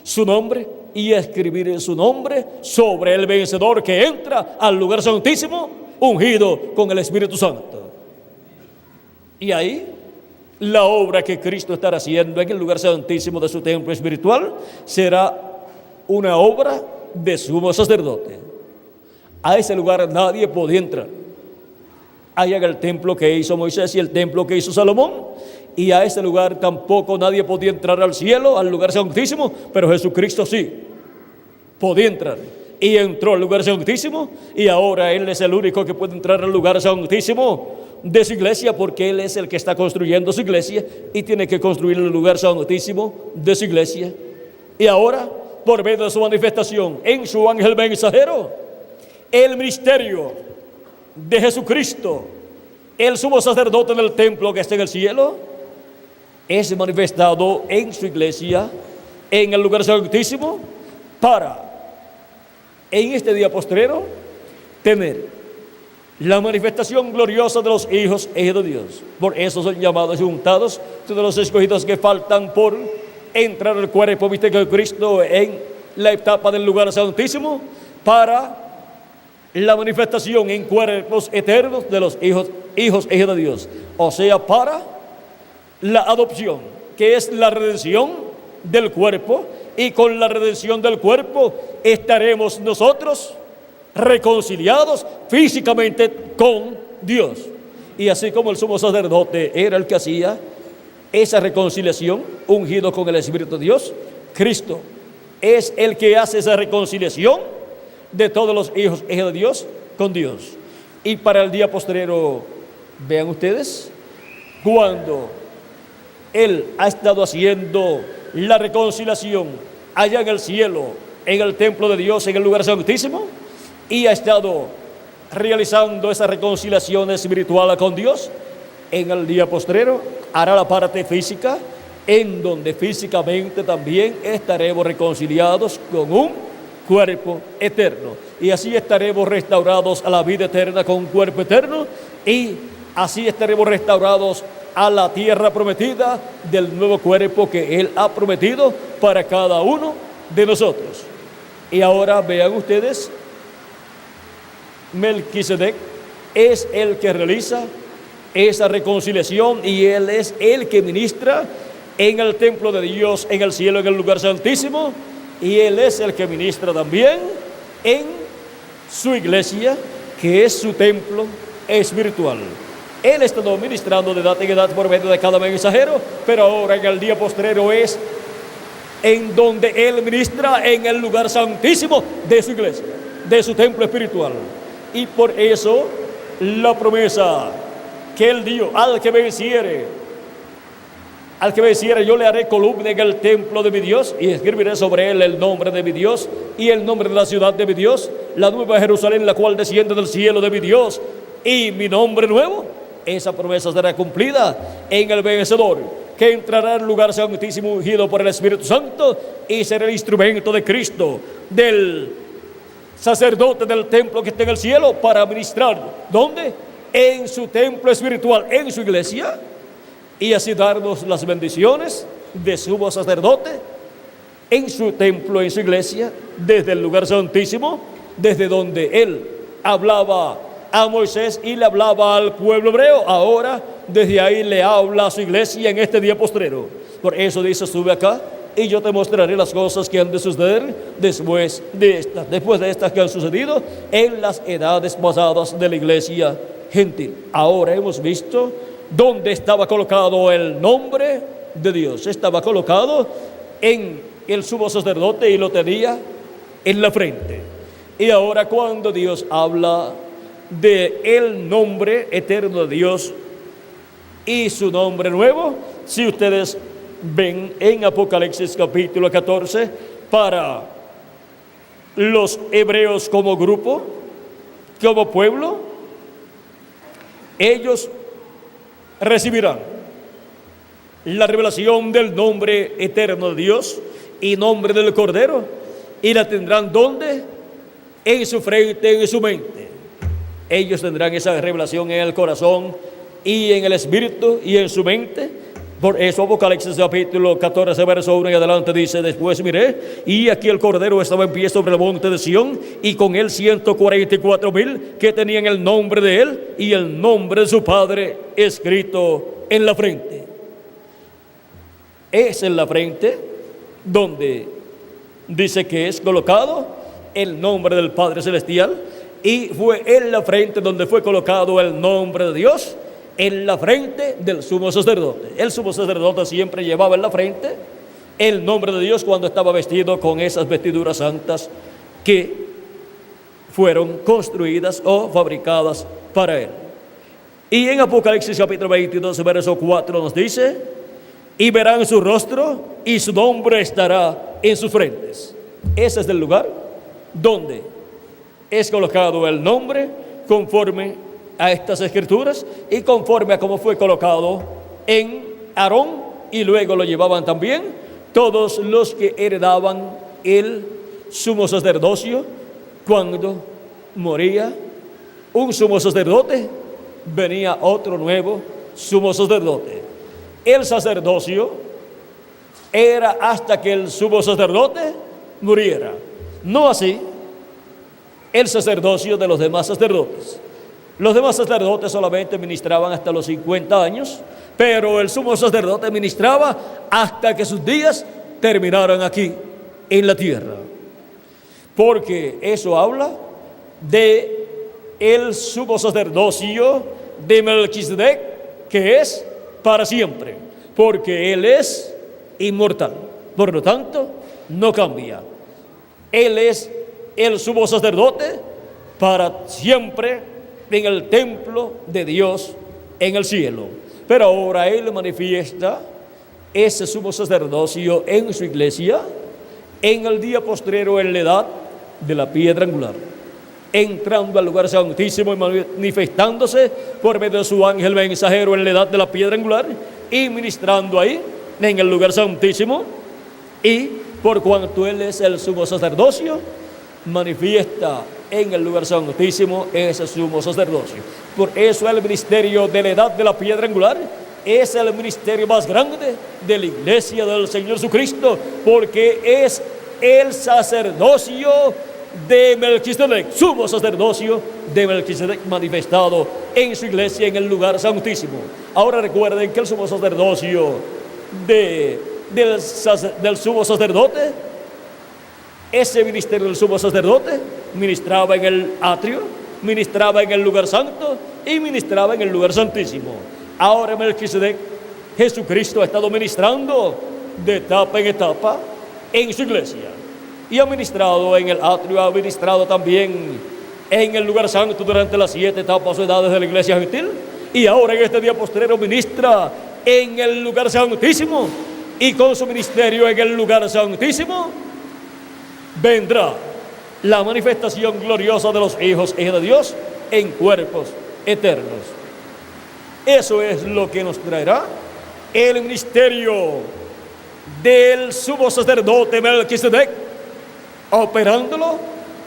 su nombre y escribir en su nombre sobre el vencedor que entra al lugar santísimo, ungido con el Espíritu Santo. Y ahí la obra que Cristo estará haciendo en el lugar santísimo de su templo espiritual será una obra de sumo sacerdote. A ese lugar nadie podía entrar. Allá en el templo que hizo Moisés y el templo que hizo Salomón, y a ese lugar tampoco nadie podía entrar al cielo, al lugar santísimo, pero Jesucristo sí podía entrar. Y entró al lugar santísimo, y ahora Él es el único que puede entrar al lugar santísimo de su iglesia, porque Él es el que está construyendo su iglesia y tiene que construir el lugar santísimo de su iglesia. Y ahora, por medio de su manifestación en su ángel mensajero, el ministerio de Jesucristo, el sumo sacerdote del templo que está en el cielo, es manifestado en su iglesia, en el lugar santísimo, para en este día postrero tener la manifestación gloriosa de los hijos de Dios. Por eso son llamados y juntados todos los escogidos que faltan por entrar al cuerpo místico de Cristo en la etapa del lugar santísimo, para la manifestación en cuerpos eternos de los hijos de Dios. O sea, para la adopción, que es la redención del cuerpo, y con la redención del cuerpo estaremos nosotros reconciliados físicamente con Dios. Y así como el sumo sacerdote era el que hacía esa reconciliación, ungido con el Espíritu de Dios, Cristo es el que hace esa reconciliación de todos los hijos de Dios con Dios. Y para el día postrero, vean ustedes, cuando Él ha estado haciendo la reconciliación allá en el cielo, en el templo de Dios, en el lugar santísimo, y ha estado realizando esa reconciliación espiritual con Dios, en el día postrero hará la parte física, en donde físicamente también estaremos reconciliados con un cuerpo eterno, y así estaremos restaurados a la vida eterna con un cuerpo eterno, y así estaremos restaurados a la tierra prometida del nuevo cuerpo que Él ha prometido para cada uno de nosotros. Y ahora vean ustedes, Melquisedec es el que realiza esa reconciliación, y Él es el que ministra en el templo de Dios, en el cielo, en el lugar santísimo, y Él es el que ministra también en su iglesia, que es su templo espiritual. Él está ministrando de edad en edad por medio de cada mensajero, pero ahora en el día postrero es en donde Él ministra en el lugar santísimo de su iglesia, de su templo espiritual. Y por eso la promesa que Él dio: al que venciere yo le haré columna en el templo de mi Dios, y escribiré sobre él el nombre de mi Dios y el nombre de la ciudad de mi Dios, la nueva Jerusalén, la cual desciende del cielo de mi Dios, y mi nombre nuevo. Esa promesa será cumplida en el vencedor, que entrará al lugar santísimo ungido por el Espíritu Santo, y será el instrumento de Cristo, del sacerdote del templo que está en el cielo, para ministrar. ¿Dónde? En su templo espiritual, en su iglesia, y así darnos las bendiciones de sumo sacerdote en su templo, en su iglesia, desde el lugar santísimo, desde donde Él hablaba a Moisés y le hablaba al pueblo hebreo. Ahora desde ahí le habla a su iglesia en este día postrero. Por eso dice: sube acá y yo te mostraré las cosas que han de suceder después de estas que han sucedido en las edades pasadas de la iglesia gentil. Ahora hemos visto dónde estaba colocado el nombre de Dios. Estaba colocado en el sumo sacerdote y lo tenía en la frente. Y ahora, cuando Dios habla de el nombre eterno de Dios y su nombre nuevo, si ustedes ven en Apocalipsis capítulo 14, para los hebreos como grupo, como pueblo, ellos recibirán la revelación del nombre eterno de Dios y nombre del Cordero, y la tendrán ¿dónde? En su frente, en su mente. Ellos tendrán esa revelación en el corazón y en el espíritu y en su mente. Por eso Apocalipsis capítulo 14 verso 1 y adelante dice: después miré, y aquí el Cordero estaba en pie sobre el monte de Sión, y con él 144,000 que tenían el nombre de él y el nombre de su Padre escrito en la frente. Es en la frente donde dice que es colocado el nombre del Padre Celestial, y fue en la frente donde fue colocado el nombre de Dios, en la frente del sumo sacerdote. El sumo sacerdote siempre llevaba en la frente el nombre de Dios cuando estaba vestido con esas vestiduras santas que fueron construidas o fabricadas para él. Y en Apocalipsis capítulo 22 verso 4 nos dice: y verán su rostro y su nombre estará en sus frentes. Ese es el lugar donde es colocado el nombre conforme a estas escrituras y conforme a cómo fue colocado en Aarón, y luego lo llevaban también todos los que heredaban el sumo sacerdocio. Cuando moría un sumo sacerdote, venía otro nuevo sumo sacerdote. El sacerdocio era hasta que el sumo sacerdote muriera, no así el sacerdocio de los demás sacerdotes. Los demás sacerdotes solamente ministraban hasta los 50 años, pero el sumo sacerdote ministraba hasta que sus días terminaran aquí en la tierra. Porque eso habla de el sumo sacerdocio de Melquisedec, que es para siempre, porque él es inmortal. Por lo tanto, no cambia. Él es el sumo sacerdote para siempre en el templo de Dios en el cielo. Pero ahora él manifiesta ese sumo sacerdocio en su iglesia en el día postrero, en la edad de la piedra angular, entrando al lugar santísimo y manifestándose por medio de su ángel mensajero en la edad de la piedra angular, y ministrando ahí en el lugar santísimo. Y por cuanto él es el sumo sacerdocio, manifiesta en el lugar santísimo ese sumo sacerdocio. Por eso el ministerio de la edad de la piedra angular es el ministerio más grande de la iglesia del Señor Jesucristo, porque es el sacerdocio de Melquisedec, sumo sacerdocio de Melquisedec manifestado en su iglesia en el lugar santísimo. Ahora recuerden que el sumo sacerdocio del sumo sacerdote, ese ministerio del sumo sacerdote, ministraba en el atrio, ministraba en el lugar santo y ministraba en el lugar santísimo. Ahora Melquisedec, Jesucristo, ha estado ministrando de etapa en etapa en su iglesia, y ha ministrado en el atrio, ha ministrado también en el lugar santo durante las 7 etapas o edades de la iglesia gentil, y ahora en este día postrero ministra en el lugar santísimo, y con su ministerio en el lugar santísimo vendrá la manifestación gloriosa de los hijos e hijas de Dios en cuerpos eternos. Eso es lo que nos traerá el ministerio del sumo sacerdote Melquisedec, operándolo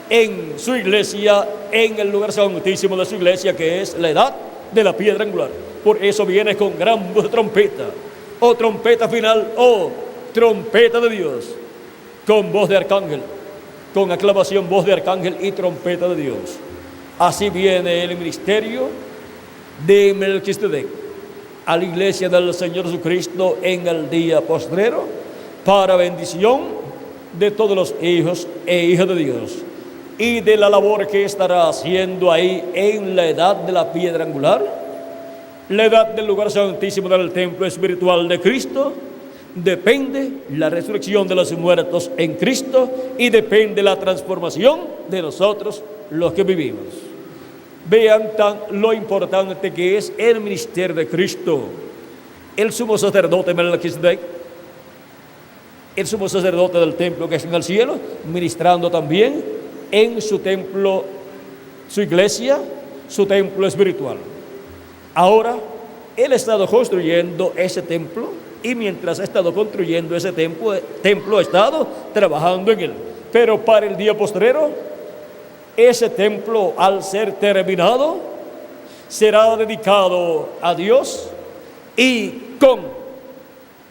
en su iglesia, en el lugar santísimo de su iglesia, que es la edad de la piedra angular. Por eso viene con gran voz de trompeta, o trompeta final, o trompeta de Dios, con voz de arcángel, con aclamación, voz de arcángel y trompeta de Dios. Así viene el ministerio de Melquisedec a la iglesia del Señor Jesucristo en el día postrero, para bendición de todos los hijos e hijas de Dios, y de la labor que estará haciendo ahí en la edad de la piedra angular, la edad del lugar santísimo del templo espiritual de Cristo. Depende la resurrección de los muertos en Cristo, y depende la transformación de nosotros los que vivimos. Vean lo importante que es el ministerio de Cristo. El sumo sacerdote Melquisedec, el sumo sacerdote del templo que es en el cielo, ministrando también en su templo, su iglesia, su templo espiritual. Ahora, él ha estado construyendo ese templo, y mientras ha estado construyendo ese templo ha estado trabajando en él. Pero para el día postrero, ese templo, al ser terminado, será dedicado a Dios, y con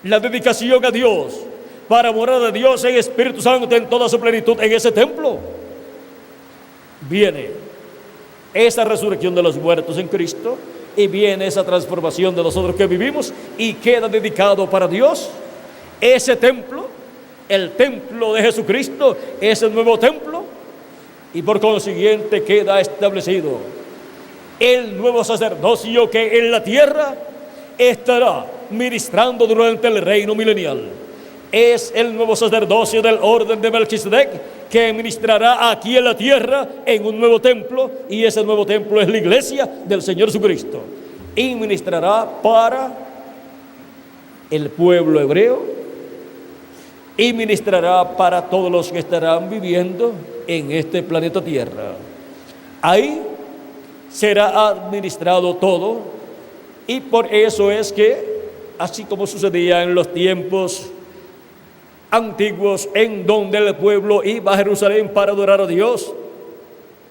la dedicación a Dios, para morar de Dios en Espíritu Santo en toda su plenitud en ese templo, viene esa resurrección de los muertos en Cristo, y viene esa transformación de nosotros que vivimos, y queda dedicado para Dios ese templo, el templo de Jesucristo, ese nuevo templo, y por consiguiente queda establecido el nuevo sacerdocio que en la tierra estará ministrando durante el reino milenial. Es el nuevo sacerdocio del orden de Melquisedec, que ministrará aquí en la tierra en un nuevo templo, y ese nuevo templo es la iglesia del Señor Jesucristo, y ministrará para el pueblo hebreo, y ministrará para todos los que estarán viviendo en este planeta Tierra. Ahí será administrado todo, y por eso es que, así como sucedía en los tiempos antiguos, en donde el pueblo iba a Jerusalén para adorar a Dios,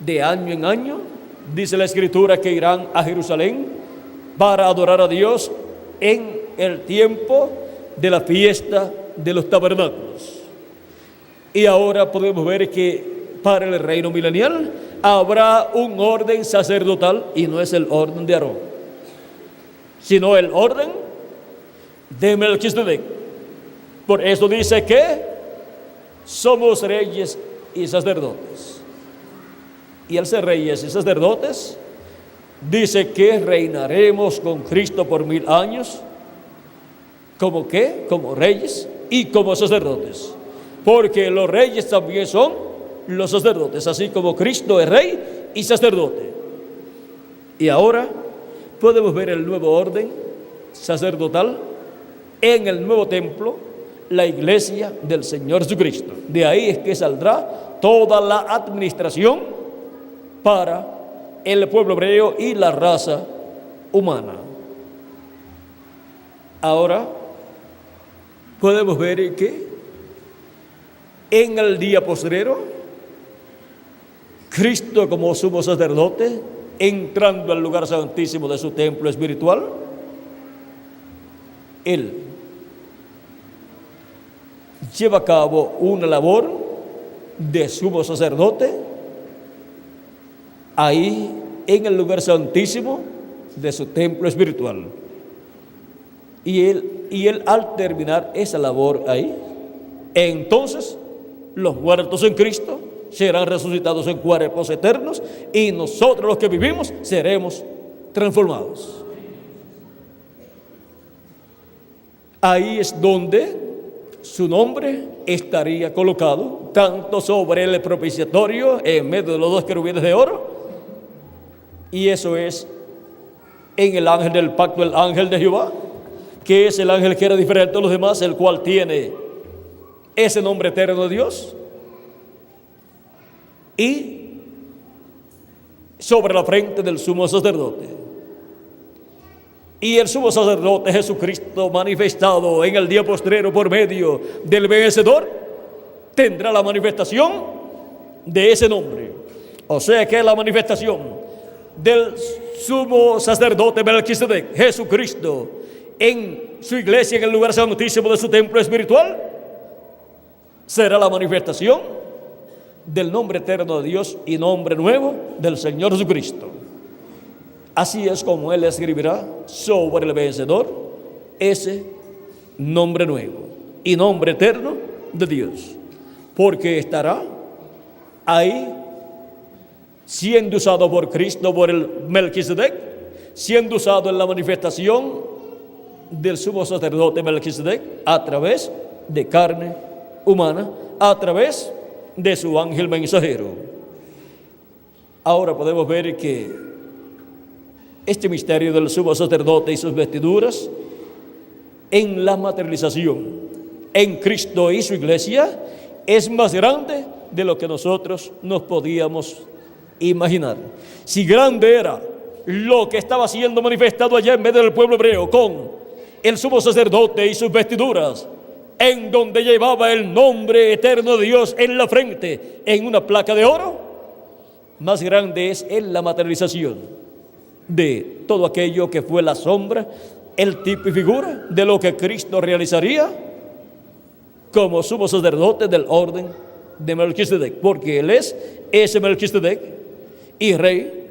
de año en año, dice la Escritura que irán a Jerusalén para adorar a Dios en el tiempo de la fiesta de los tabernáculos. Y ahora podemos ver que para el reino milenial habrá un orden sacerdotal, y no es el orden de Aarón, sino el orden de Melquisedec. Por eso dice que somos reyes y sacerdotes. Y al ser reyes y sacerdotes, dice que reinaremos con Cristo por 1000 años. ¿Cómo qué? Como reyes y como sacerdotes. Porque los reyes también son los sacerdotes, así como Cristo es rey y sacerdote. Y ahora podemos ver el nuevo orden sacerdotal en el nuevo templo, la iglesia del Señor Jesucristo. De ahí es que saldrá toda la administración para el pueblo hebreo y la raza humana. Ahora podemos ver que en el día postrero, Cristo como sumo sacerdote, entrando al lugar santísimo de su templo espiritual, Él lleva a cabo una labor de sumo sacerdote ahí en el lugar santísimo de su templo espiritual. Y él al terminar esa labor ahí, entonces los muertos en Cristo serán resucitados en cuerpos eternos, y nosotros los que vivimos seremos transformados. Ahí es donde su nombre estaría colocado, tanto sobre el propiciatorio en medio de los 2 querubines de oro, y eso es en el ángel del pacto, el ángel de Jehová, que es el ángel que era diferente a los demás, el cual tiene ese nombre eterno de Dios, y sobre la frente del sumo sacerdote. Y el sumo sacerdote Jesucristo, manifestado en el día postrero por medio del vencedor, tendrá la manifestación de ese nombre. O sea que la manifestación del sumo sacerdote Melquisedec, Jesucristo, en su iglesia, en el lugar santísimo de su templo espiritual, será la manifestación del nombre eterno de Dios y nombre nuevo del Señor Jesucristo. Así es como Él escribirá sobre el vencedor ese nombre nuevo y nombre eterno de Dios, porque estará ahí siendo usado por Cristo, por el Melquisedec, siendo usado en la manifestación del sumo sacerdote Melquisedec a través de carne humana, a través de su ángel mensajero. Ahora podemos ver que este misterio del sumo sacerdote y sus vestiduras en la materialización en Cristo y su iglesia es más grande de lo que nosotros nos podíamos imaginar. Si grande era lo que estaba siendo manifestado allá en medio del pueblo hebreo con el sumo sacerdote y sus vestiduras, en donde llevaba el nombre eterno de Dios en la frente, en una placa de oro, más grande es en la materialización de todo aquello que fue la sombra, el tipo y figura de lo que Cristo realizaría como sumo sacerdote del orden de Melquisedec, porque Él es ese Melquisedec y rey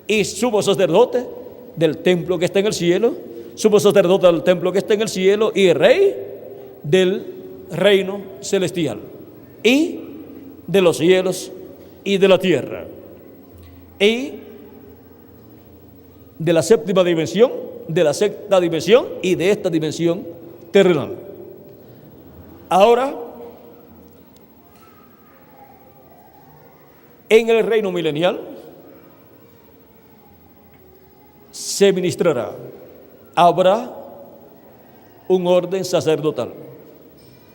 y sumo sacerdote del templo que está en el cielo, sumo sacerdote del templo que está en el cielo y rey del reino celestial y de los cielos y de la tierra y de la séptima dimensión, de la sexta dimensión y de esta dimensión terrenal. Ahora, en el reino milenial se ministrará, habrá un orden sacerdotal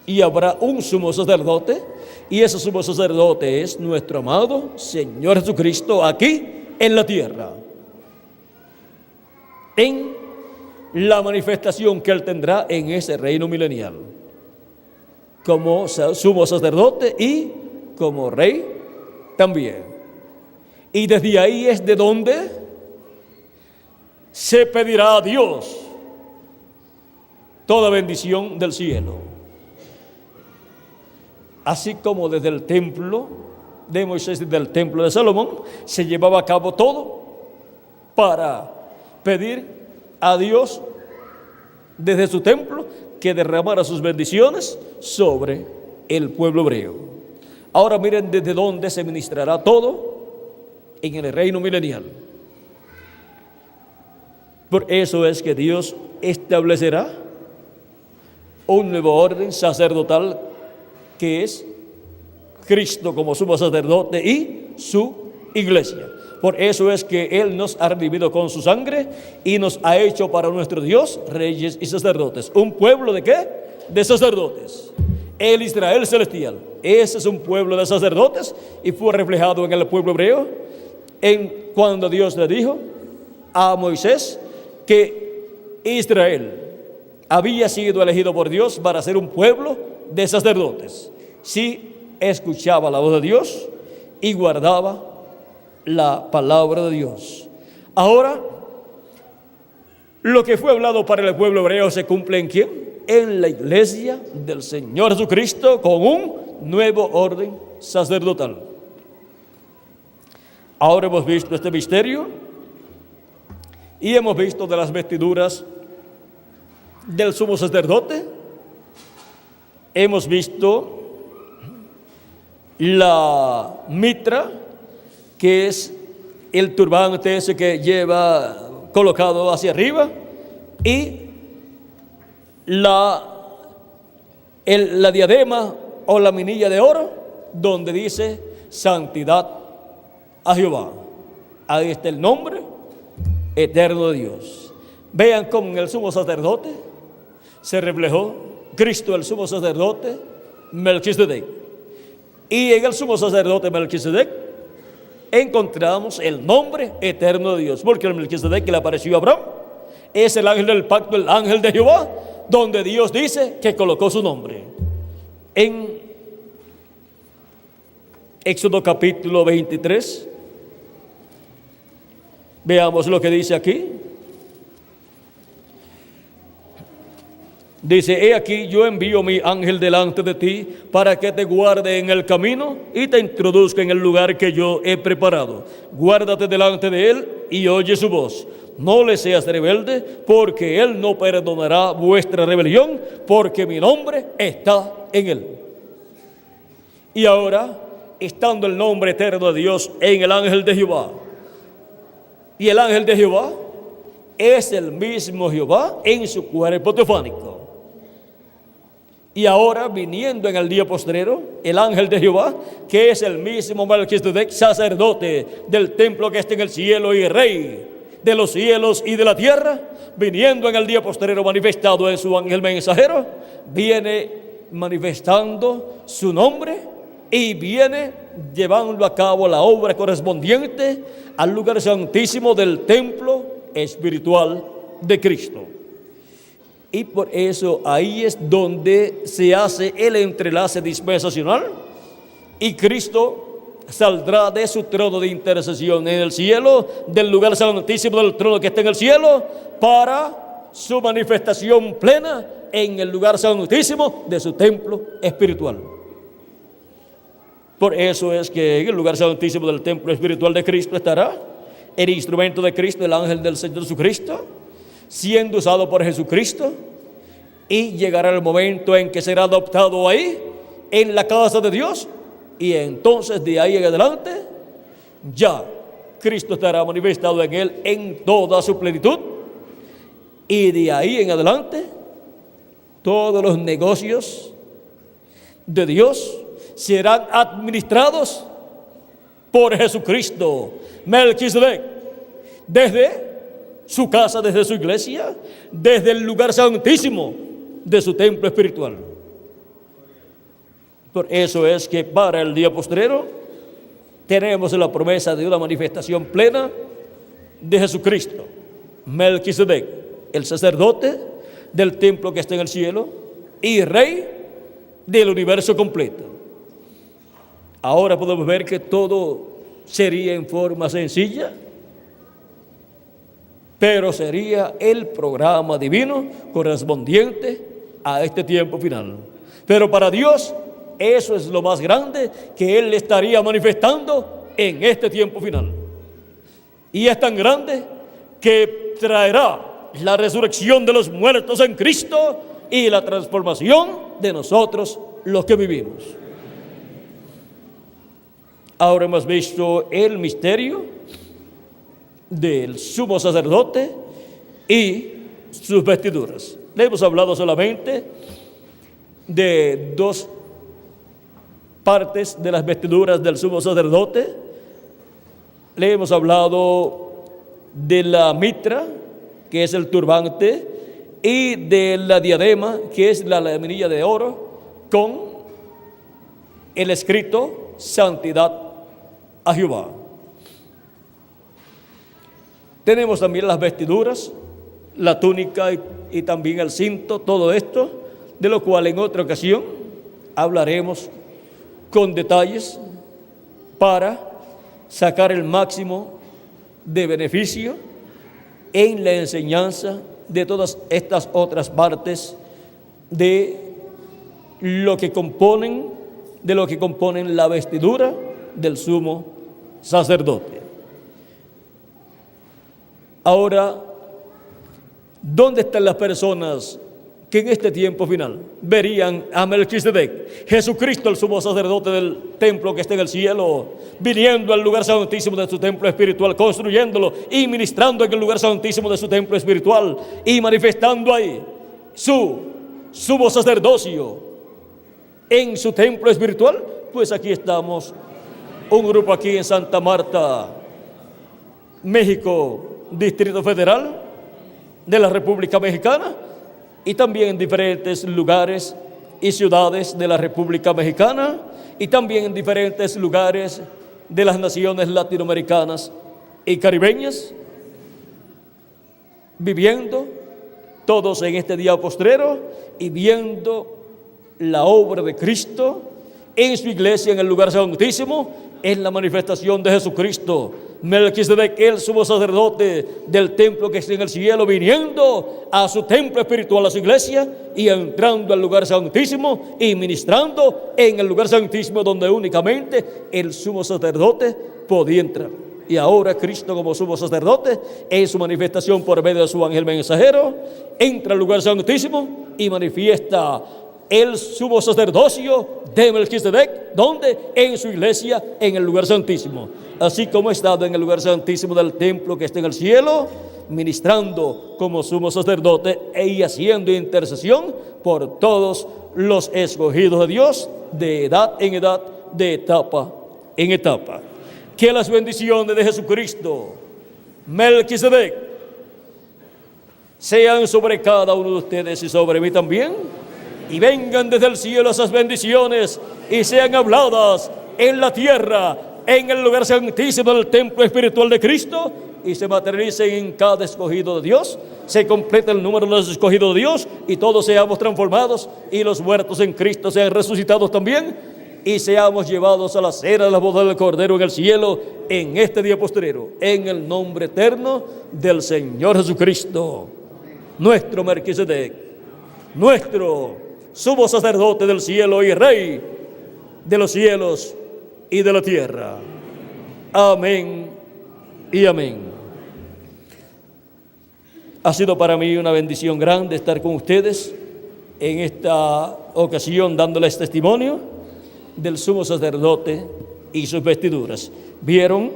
y habrá un sumo sacerdote, y ese sumo sacerdote es nuestro amado Señor Jesucristo aquí en la tierra, en la manifestación que Él tendrá en ese reino milenial, como sumo sacerdote y como rey también. Y desde ahí es de donde se pedirá a Dios toda bendición del cielo. Así como desde el templo de Moisés, desde el templo de Salomón, se llevaba a cabo todo para pedir a Dios desde su templo que derramara sus bendiciones sobre el pueblo hebreo. Ahora miren desde dónde se ministrará todo en el reino milenial. Por eso es que Dios establecerá un nuevo orden sacerdotal que es Cristo como sumo sacerdote y su iglesia. Por eso es que Él nos ha redimido con su sangre y nos ha hecho para nuestro Dios reyes y sacerdotes. ¿Un pueblo de qué? De sacerdotes. El Israel celestial. Ese es un pueblo de sacerdotes y fue reflejado en el pueblo hebreo cuando Dios le dijo a Moisés que Israel había sido elegido por Dios para ser un pueblo de sacerdotes, si escuchaba la voz de Dios y guardaba la palabra de Dios. Ahora, lo que fue hablado para el pueblo hebreo se cumple ¿en quién? En la iglesia del Señor Jesucristo, con un nuevo orden sacerdotal. Ahora hemos visto este misterio y hemos visto de las vestiduras del sumo sacerdote. Hemos visto la mitra, que es el turbante ese que lleva colocado hacia arriba, y la diadema o la minilla de oro, donde dice santidad a Jehová. Ahí está el nombre eterno de Dios. Vean cómo en el sumo sacerdote se reflejó Cristo, el sumo sacerdote Melquisedec. Y en el sumo sacerdote Melquisedec encontramos el nombre eterno de Dios, porque el Melquisedec que le apareció a Abraham es el ángel del pacto, el ángel de Jehová, donde Dios dice que colocó su nombre. En Éxodo capítulo 23, veamos lo que dice aquí. Dice: he aquí yo envío mi ángel delante de ti para que te guarde en el camino y te introduzca en el lugar que yo he preparado. Guárdate delante de él y oye su voz. No le seas rebelde, porque él no perdonará vuestra rebelión, porque mi nombre está en él. Y ahora, estando el nombre eterno de Dios en el ángel de Jehová, y el ángel de Jehová es el mismo Jehová en su cuerpo teofánico. Y ahora, viniendo en el día postrero, el ángel de Jehová, que es el mismo Melquisedec, sacerdote del templo que está en el cielo y rey de los cielos y de la tierra, viniendo en el día postrero manifestado en su ángel mensajero, viene manifestando su nombre y viene llevando a cabo la obra correspondiente al lugar santísimo del templo espiritual de Cristo. Y por eso ahí es donde se hace el entrelace dispensacional y Cristo saldrá de su trono de intercesión en el cielo, del lugar santísimo del trono que está en el cielo, para su manifestación plena en el lugar santísimo de su templo espiritual. Por eso es que en el lugar santísimo del templo espiritual de Cristo estará el instrumento de Cristo, el ángel del Señor Jesucristo, siendo usado por Jesucristo, y llegará el momento en que será adoptado ahí, en la casa de Dios, y entonces de ahí en adelante, ya Cristo estará manifestado en él en toda su plenitud, y de ahí en adelante, todos los negocios de Dios serán administrados por Jesucristo, Melquisedec, desde su casa, desde su iglesia, desde el lugar santísimo de su templo espiritual. Por eso es que para el día postrero tenemos la promesa de una manifestación plena de Jesucristo, Melquisedec, el sacerdote del templo que está en el cielo y rey del universo completo. Ahora podemos ver que todo sería en forma sencilla, pero sería el programa divino correspondiente a este tiempo final. Pero para Dios, eso es lo más grande que Él estaría manifestando en este tiempo final. Y es tan grande que traerá la resurrección de los muertos en Cristo y la transformación de nosotros los que vivimos. Ahora hemos visto el misterio del sumo sacerdote y sus vestiduras. Le hemos hablado solamente de dos partes de las vestiduras del sumo sacerdote. Le hemos hablado de la mitra, que es el turbante, y de la diadema, que es la laminilla de oro, con el escrito Santidad a Jehová. Tenemos también las vestiduras, la túnica y también el cinto, todo esto, de lo cual en otra ocasión hablaremos con detalles para sacar el máximo de beneficio en la enseñanza de todas estas otras partes de lo que componen la vestidura del sumo sacerdote. Ahora, ¿dónde están las personas que en este tiempo final verían a Melquisedec, Jesucristo, el sumo sacerdote del templo que está en el cielo, viniendo al lugar santísimo de su templo espiritual, construyéndolo y ministrando en el lugar santísimo de su templo espiritual y manifestando ahí su sumo sacerdocio en su templo espiritual? Pues aquí estamos, un grupo aquí en Santa Marta, México, Distrito Federal de la República Mexicana, y también en diferentes lugares y ciudades de la República Mexicana, y también en diferentes lugares de las naciones latinoamericanas y caribeñas, viviendo todos en este día postrero y viendo la obra de Cristo en su iglesia, en el lugar santísimo, en la manifestación de Jesucristo, Melquisedec, el sumo sacerdote del templo que está en el cielo, viniendo a su templo espiritual, a su iglesia, y entrando al lugar santísimo y ministrando en el lugar santísimo donde únicamente el sumo sacerdote podía entrar. Y ahora Cristo, como sumo sacerdote, en su manifestación por medio de su ángel mensajero, entra al lugar santísimo y manifiesta el sumo sacerdocio de Melquisedec, donde en su iglesia, en el lugar santísimo, así como ha estado en el lugar santísimo del templo que está en el cielo, ministrando como sumo sacerdote y haciendo intercesión por todos los escogidos de Dios, de edad en edad, de etapa en etapa. Que las bendiciones de Jesucristo, Melquisedec, sean sobre cada uno de ustedes y sobre mí también, y vengan desde el cielo esas bendiciones y sean habladas en la tierra, en el lugar santísimo del templo espiritual de Cristo, y se materialicen en cada escogido de Dios, se completa el número de los escogidos de Dios y todos seamos transformados y los muertos en Cristo sean resucitados también, y seamos llevados a la cena de la boda del Cordero en el cielo en este día postrero, en el nombre eterno del Señor Jesucristo, nuestro Melquisedec, nuestro sumo sacerdote del cielo y Rey de los cielos y de la tierra. Amén y amén. Ha sido para mí una bendición grande estar con ustedes en esta ocasión dándoles testimonio del sumo sacerdote y sus vestiduras. Vieron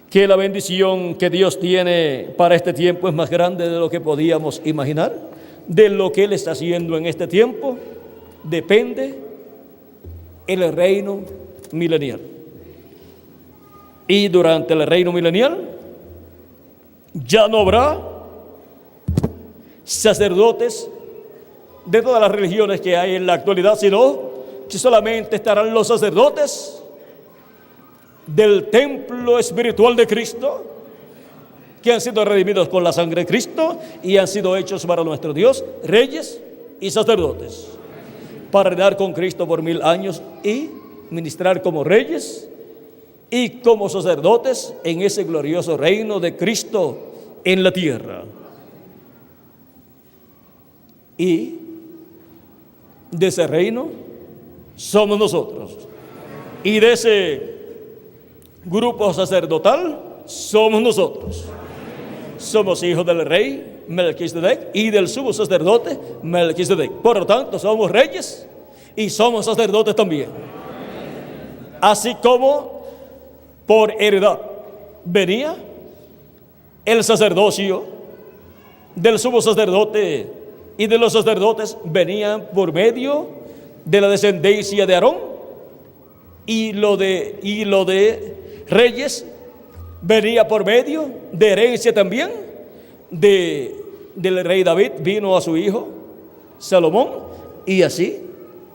que la bendición que Dios tiene para este tiempo es más grande de lo que podíamos imaginar. De lo que Él está haciendo en este tiempo depende el reino milenial. Y durante el reino milenial ya no habrá sacerdotes de todas las religiones que hay en la actualidad, sino que solamente estarán los sacerdotes del templo espiritual de Cristo, que han sido redimidos con la sangre de Cristo y han sido hechos para nuestro Dios reyes y sacerdotes, para reinar con Cristo por 1000 años y ministrar como reyes y como sacerdotes en ese glorioso reino de Cristo en la tierra. Y de ese reino somos nosotros, y de ese grupo sacerdotal somos nosotros. Somos hijos del rey Melquisedec y del sumo sacerdote Melquisedec. Por lo tanto, somos reyes y somos sacerdotes también. Así como por heredad venía el sacerdocio del sumo sacerdote y de los sacerdotes, venían por medio de la descendencia de Aarón, y lo de reyes venía por medio de herencia también del rey David. Vino a su hijo Salomón, y así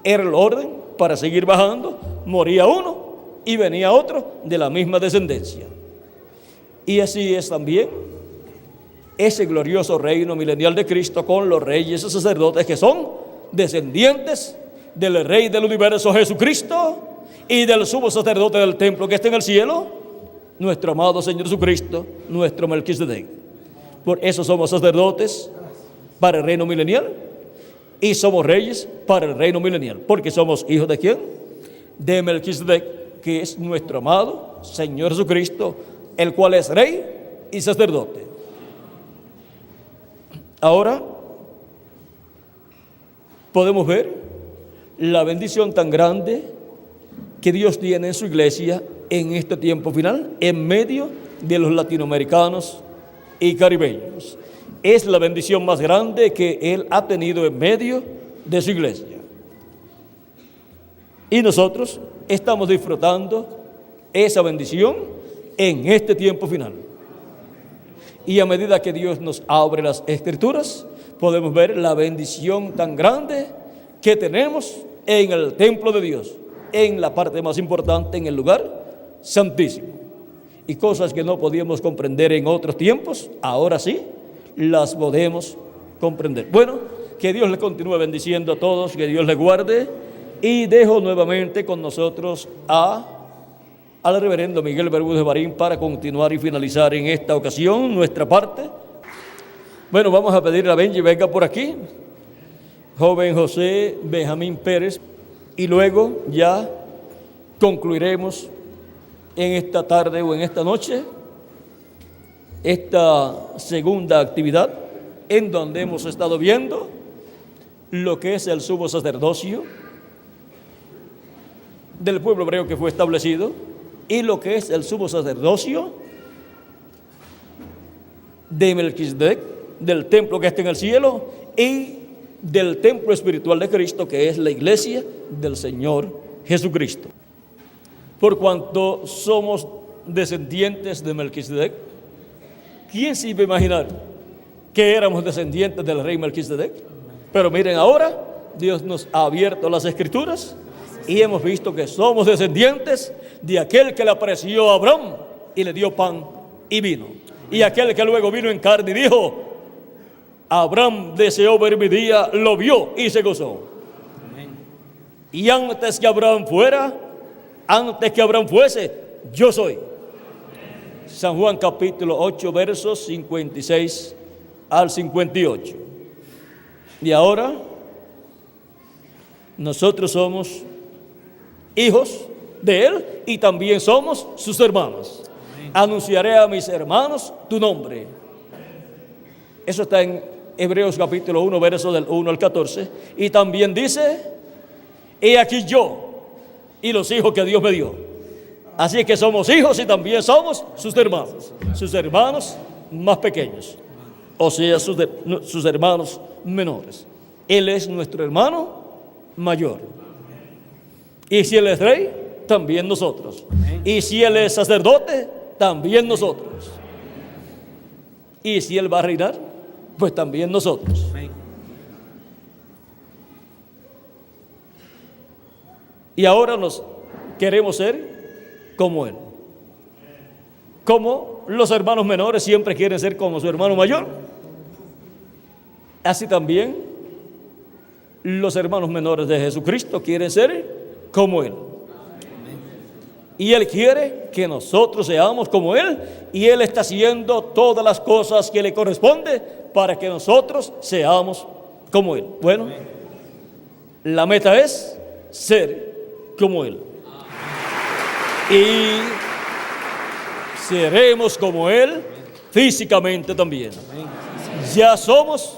era el orden para seguir bajando. Moría uno y venía otro de la misma descendencia. Y así es también ese glorioso reino milenial de Cristo, con los reyes y sacerdotes que son descendientes del Rey del universo Jesucristo y del sumo sacerdote del templo que está en el cielo, nuestro amado Señor Jesucristo, nuestro Melquisedec. Por eso somos sacerdotes para el reino milenial y somos reyes para el reino milenial, porque somos hijos ¿de quién? De Melquisedec, que es nuestro amado Señor Jesucristo, el cual es rey y sacerdote. Ahora podemos ver la bendición tan grande que Dios tiene en su iglesia en este tiempo final, en medio de los latinoamericanos y caribeños. Es la bendición más grande que Él ha tenido en medio de su iglesia. Y nosotros estamos disfrutando esa bendición en este tiempo final. Y a medida que Dios nos abre las Escrituras, podemos ver la bendición tan grande que tenemos en el templo de Dios, en la parte más importante, en el lugar santísimo. Y cosas que no podíamos comprender en otros tiempos, ahora sí las podemos comprender. Bueno, que Dios le continúe bendiciendo a todos, que Dios le guarde, y dejo nuevamente con nosotros al reverendo Miguel Bermúdez Marín para continuar y finalizar en esta ocasión nuestra parte. Bueno, vamos a pedirle a Benji, venga por aquí, joven José Benjamín Pérez, y luego ya concluiremos en esta tarde o en esta noche esta segunda actividad, en donde hemos estado viendo lo que es el sumo sacerdocio del pueblo hebreo que fue establecido, y lo que es el sumo sacerdocio de Melquisedec, del templo que está en el cielo, y del templo espiritual de Cristo, que es la iglesia del Señor Jesucristo. Por cuanto somos descendientes de Melquisedec, ¿quién se iba a imaginar que éramos descendientes del rey Melquisedec? Pero miren, ahora Dios nos ha abierto las Escrituras y hemos visto que somos descendientes de aquel que le apareció a Abraham y le dio pan y vino, y aquel que luego vino en carne y dijo: Abraham deseó ver mi día, lo vio y se gozó. Y antes que Abraham fuera, antes que Abraham fuese, yo soy. San Juan capítulo 8, versos 56 al 58. Y ahora, nosotros somos hijos de Él y también somos sus hermanos. Anunciaré a mis hermanos tu nombre. Eso está en Hebreos capítulo 1, versos del 1 al 14. Y también dice, he aquí yo y los hijos que Dios me dio. Así que somos hijos y también somos sus hermanos más pequeños, o sea, sus hermanos menores. Él es nuestro hermano mayor. Y si Él es rey, también nosotros. Y si Él es sacerdote, también nosotros. Y si Él va a reinar, pues también nosotros. Y ahora nos queremos ser como Él. Como los hermanos menores siempre quieren ser como su hermano mayor, así también los hermanos menores de Jesucristo quieren ser como Él. Y Él quiere que nosotros seamos como Él, y Él está haciendo todas las cosas que le corresponde para que nosotros seamos como Él. Bueno, la meta es ser como Él. Y seremos como Él físicamente también. Ya somos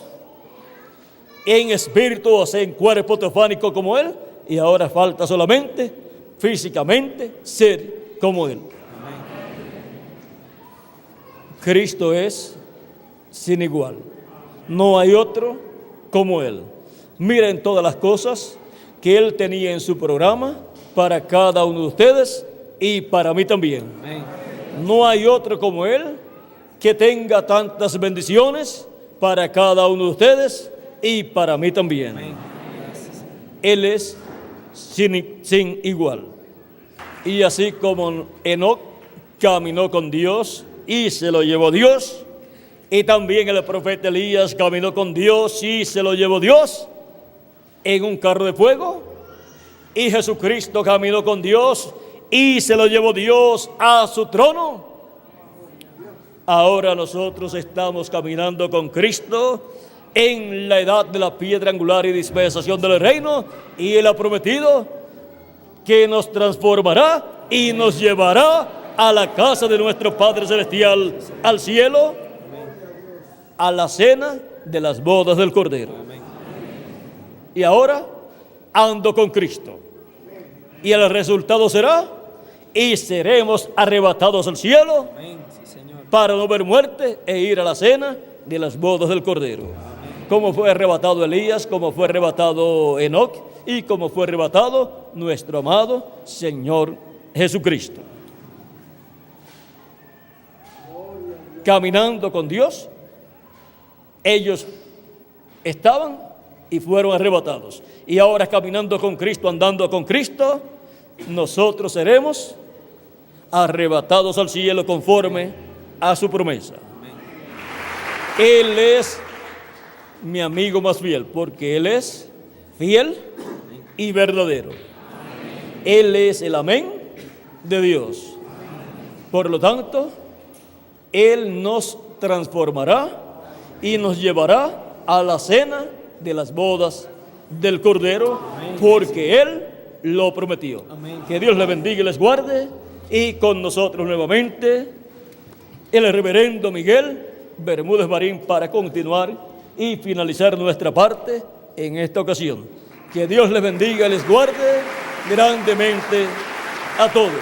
en espíritu, o sea, en cuerpo teofánico como Él, y ahora falta solamente físicamente ser como Él. Cristo es sin igual. No hay otro como Él. Miren todas las cosas que Él tenía en su programa para cada uno de ustedes y para mí también. No hay otro como Él que tenga tantas bendiciones para cada uno de ustedes y para mí también. Él es sin igual. Y así como Enoc caminó con Dios y se lo llevó Dios, y también el profeta Elías caminó con Dios y se lo llevó Dios en un carro de fuego, y Jesucristo caminó con Dios y se lo llevó Dios a su trono. Ahora nosotros estamos caminando con Cristo en la edad de la piedra angular y dispensación del reino, y Él ha prometido que nos transformará y nos llevará a la casa de nuestro Padre Celestial, al cielo, a la cena de las bodas del Cordero. Y ahora ando con Cristo, y el resultado será, y seremos arrebatados al cielo para no ver muerte e ir a la cena de las bodas del Cordero. Como fue arrebatado Elías, como fue arrebatado Enoc, y como fue arrebatado nuestro amado Señor Jesucristo. Caminando con Dios, ellos estaban y fueron arrebatados. Y ahora caminando con Cristo, andando con Cristo, nosotros seremos arrebatados al cielo conforme a su promesa. Él es mi amigo más fiel, porque Él es fiel y verdadero. Él es el amén de Dios. Por lo tanto, Él nos transformará y nos llevará a la cena de las bodas del Cordero, porque Él lo prometió. Que Dios les bendiga y les guarde. Y con nosotros nuevamente el reverendo Miguel Bermúdez Marín para continuar y finalizar nuestra parte en esta ocasión. Que Dios les bendiga y les guarde grandemente a todos.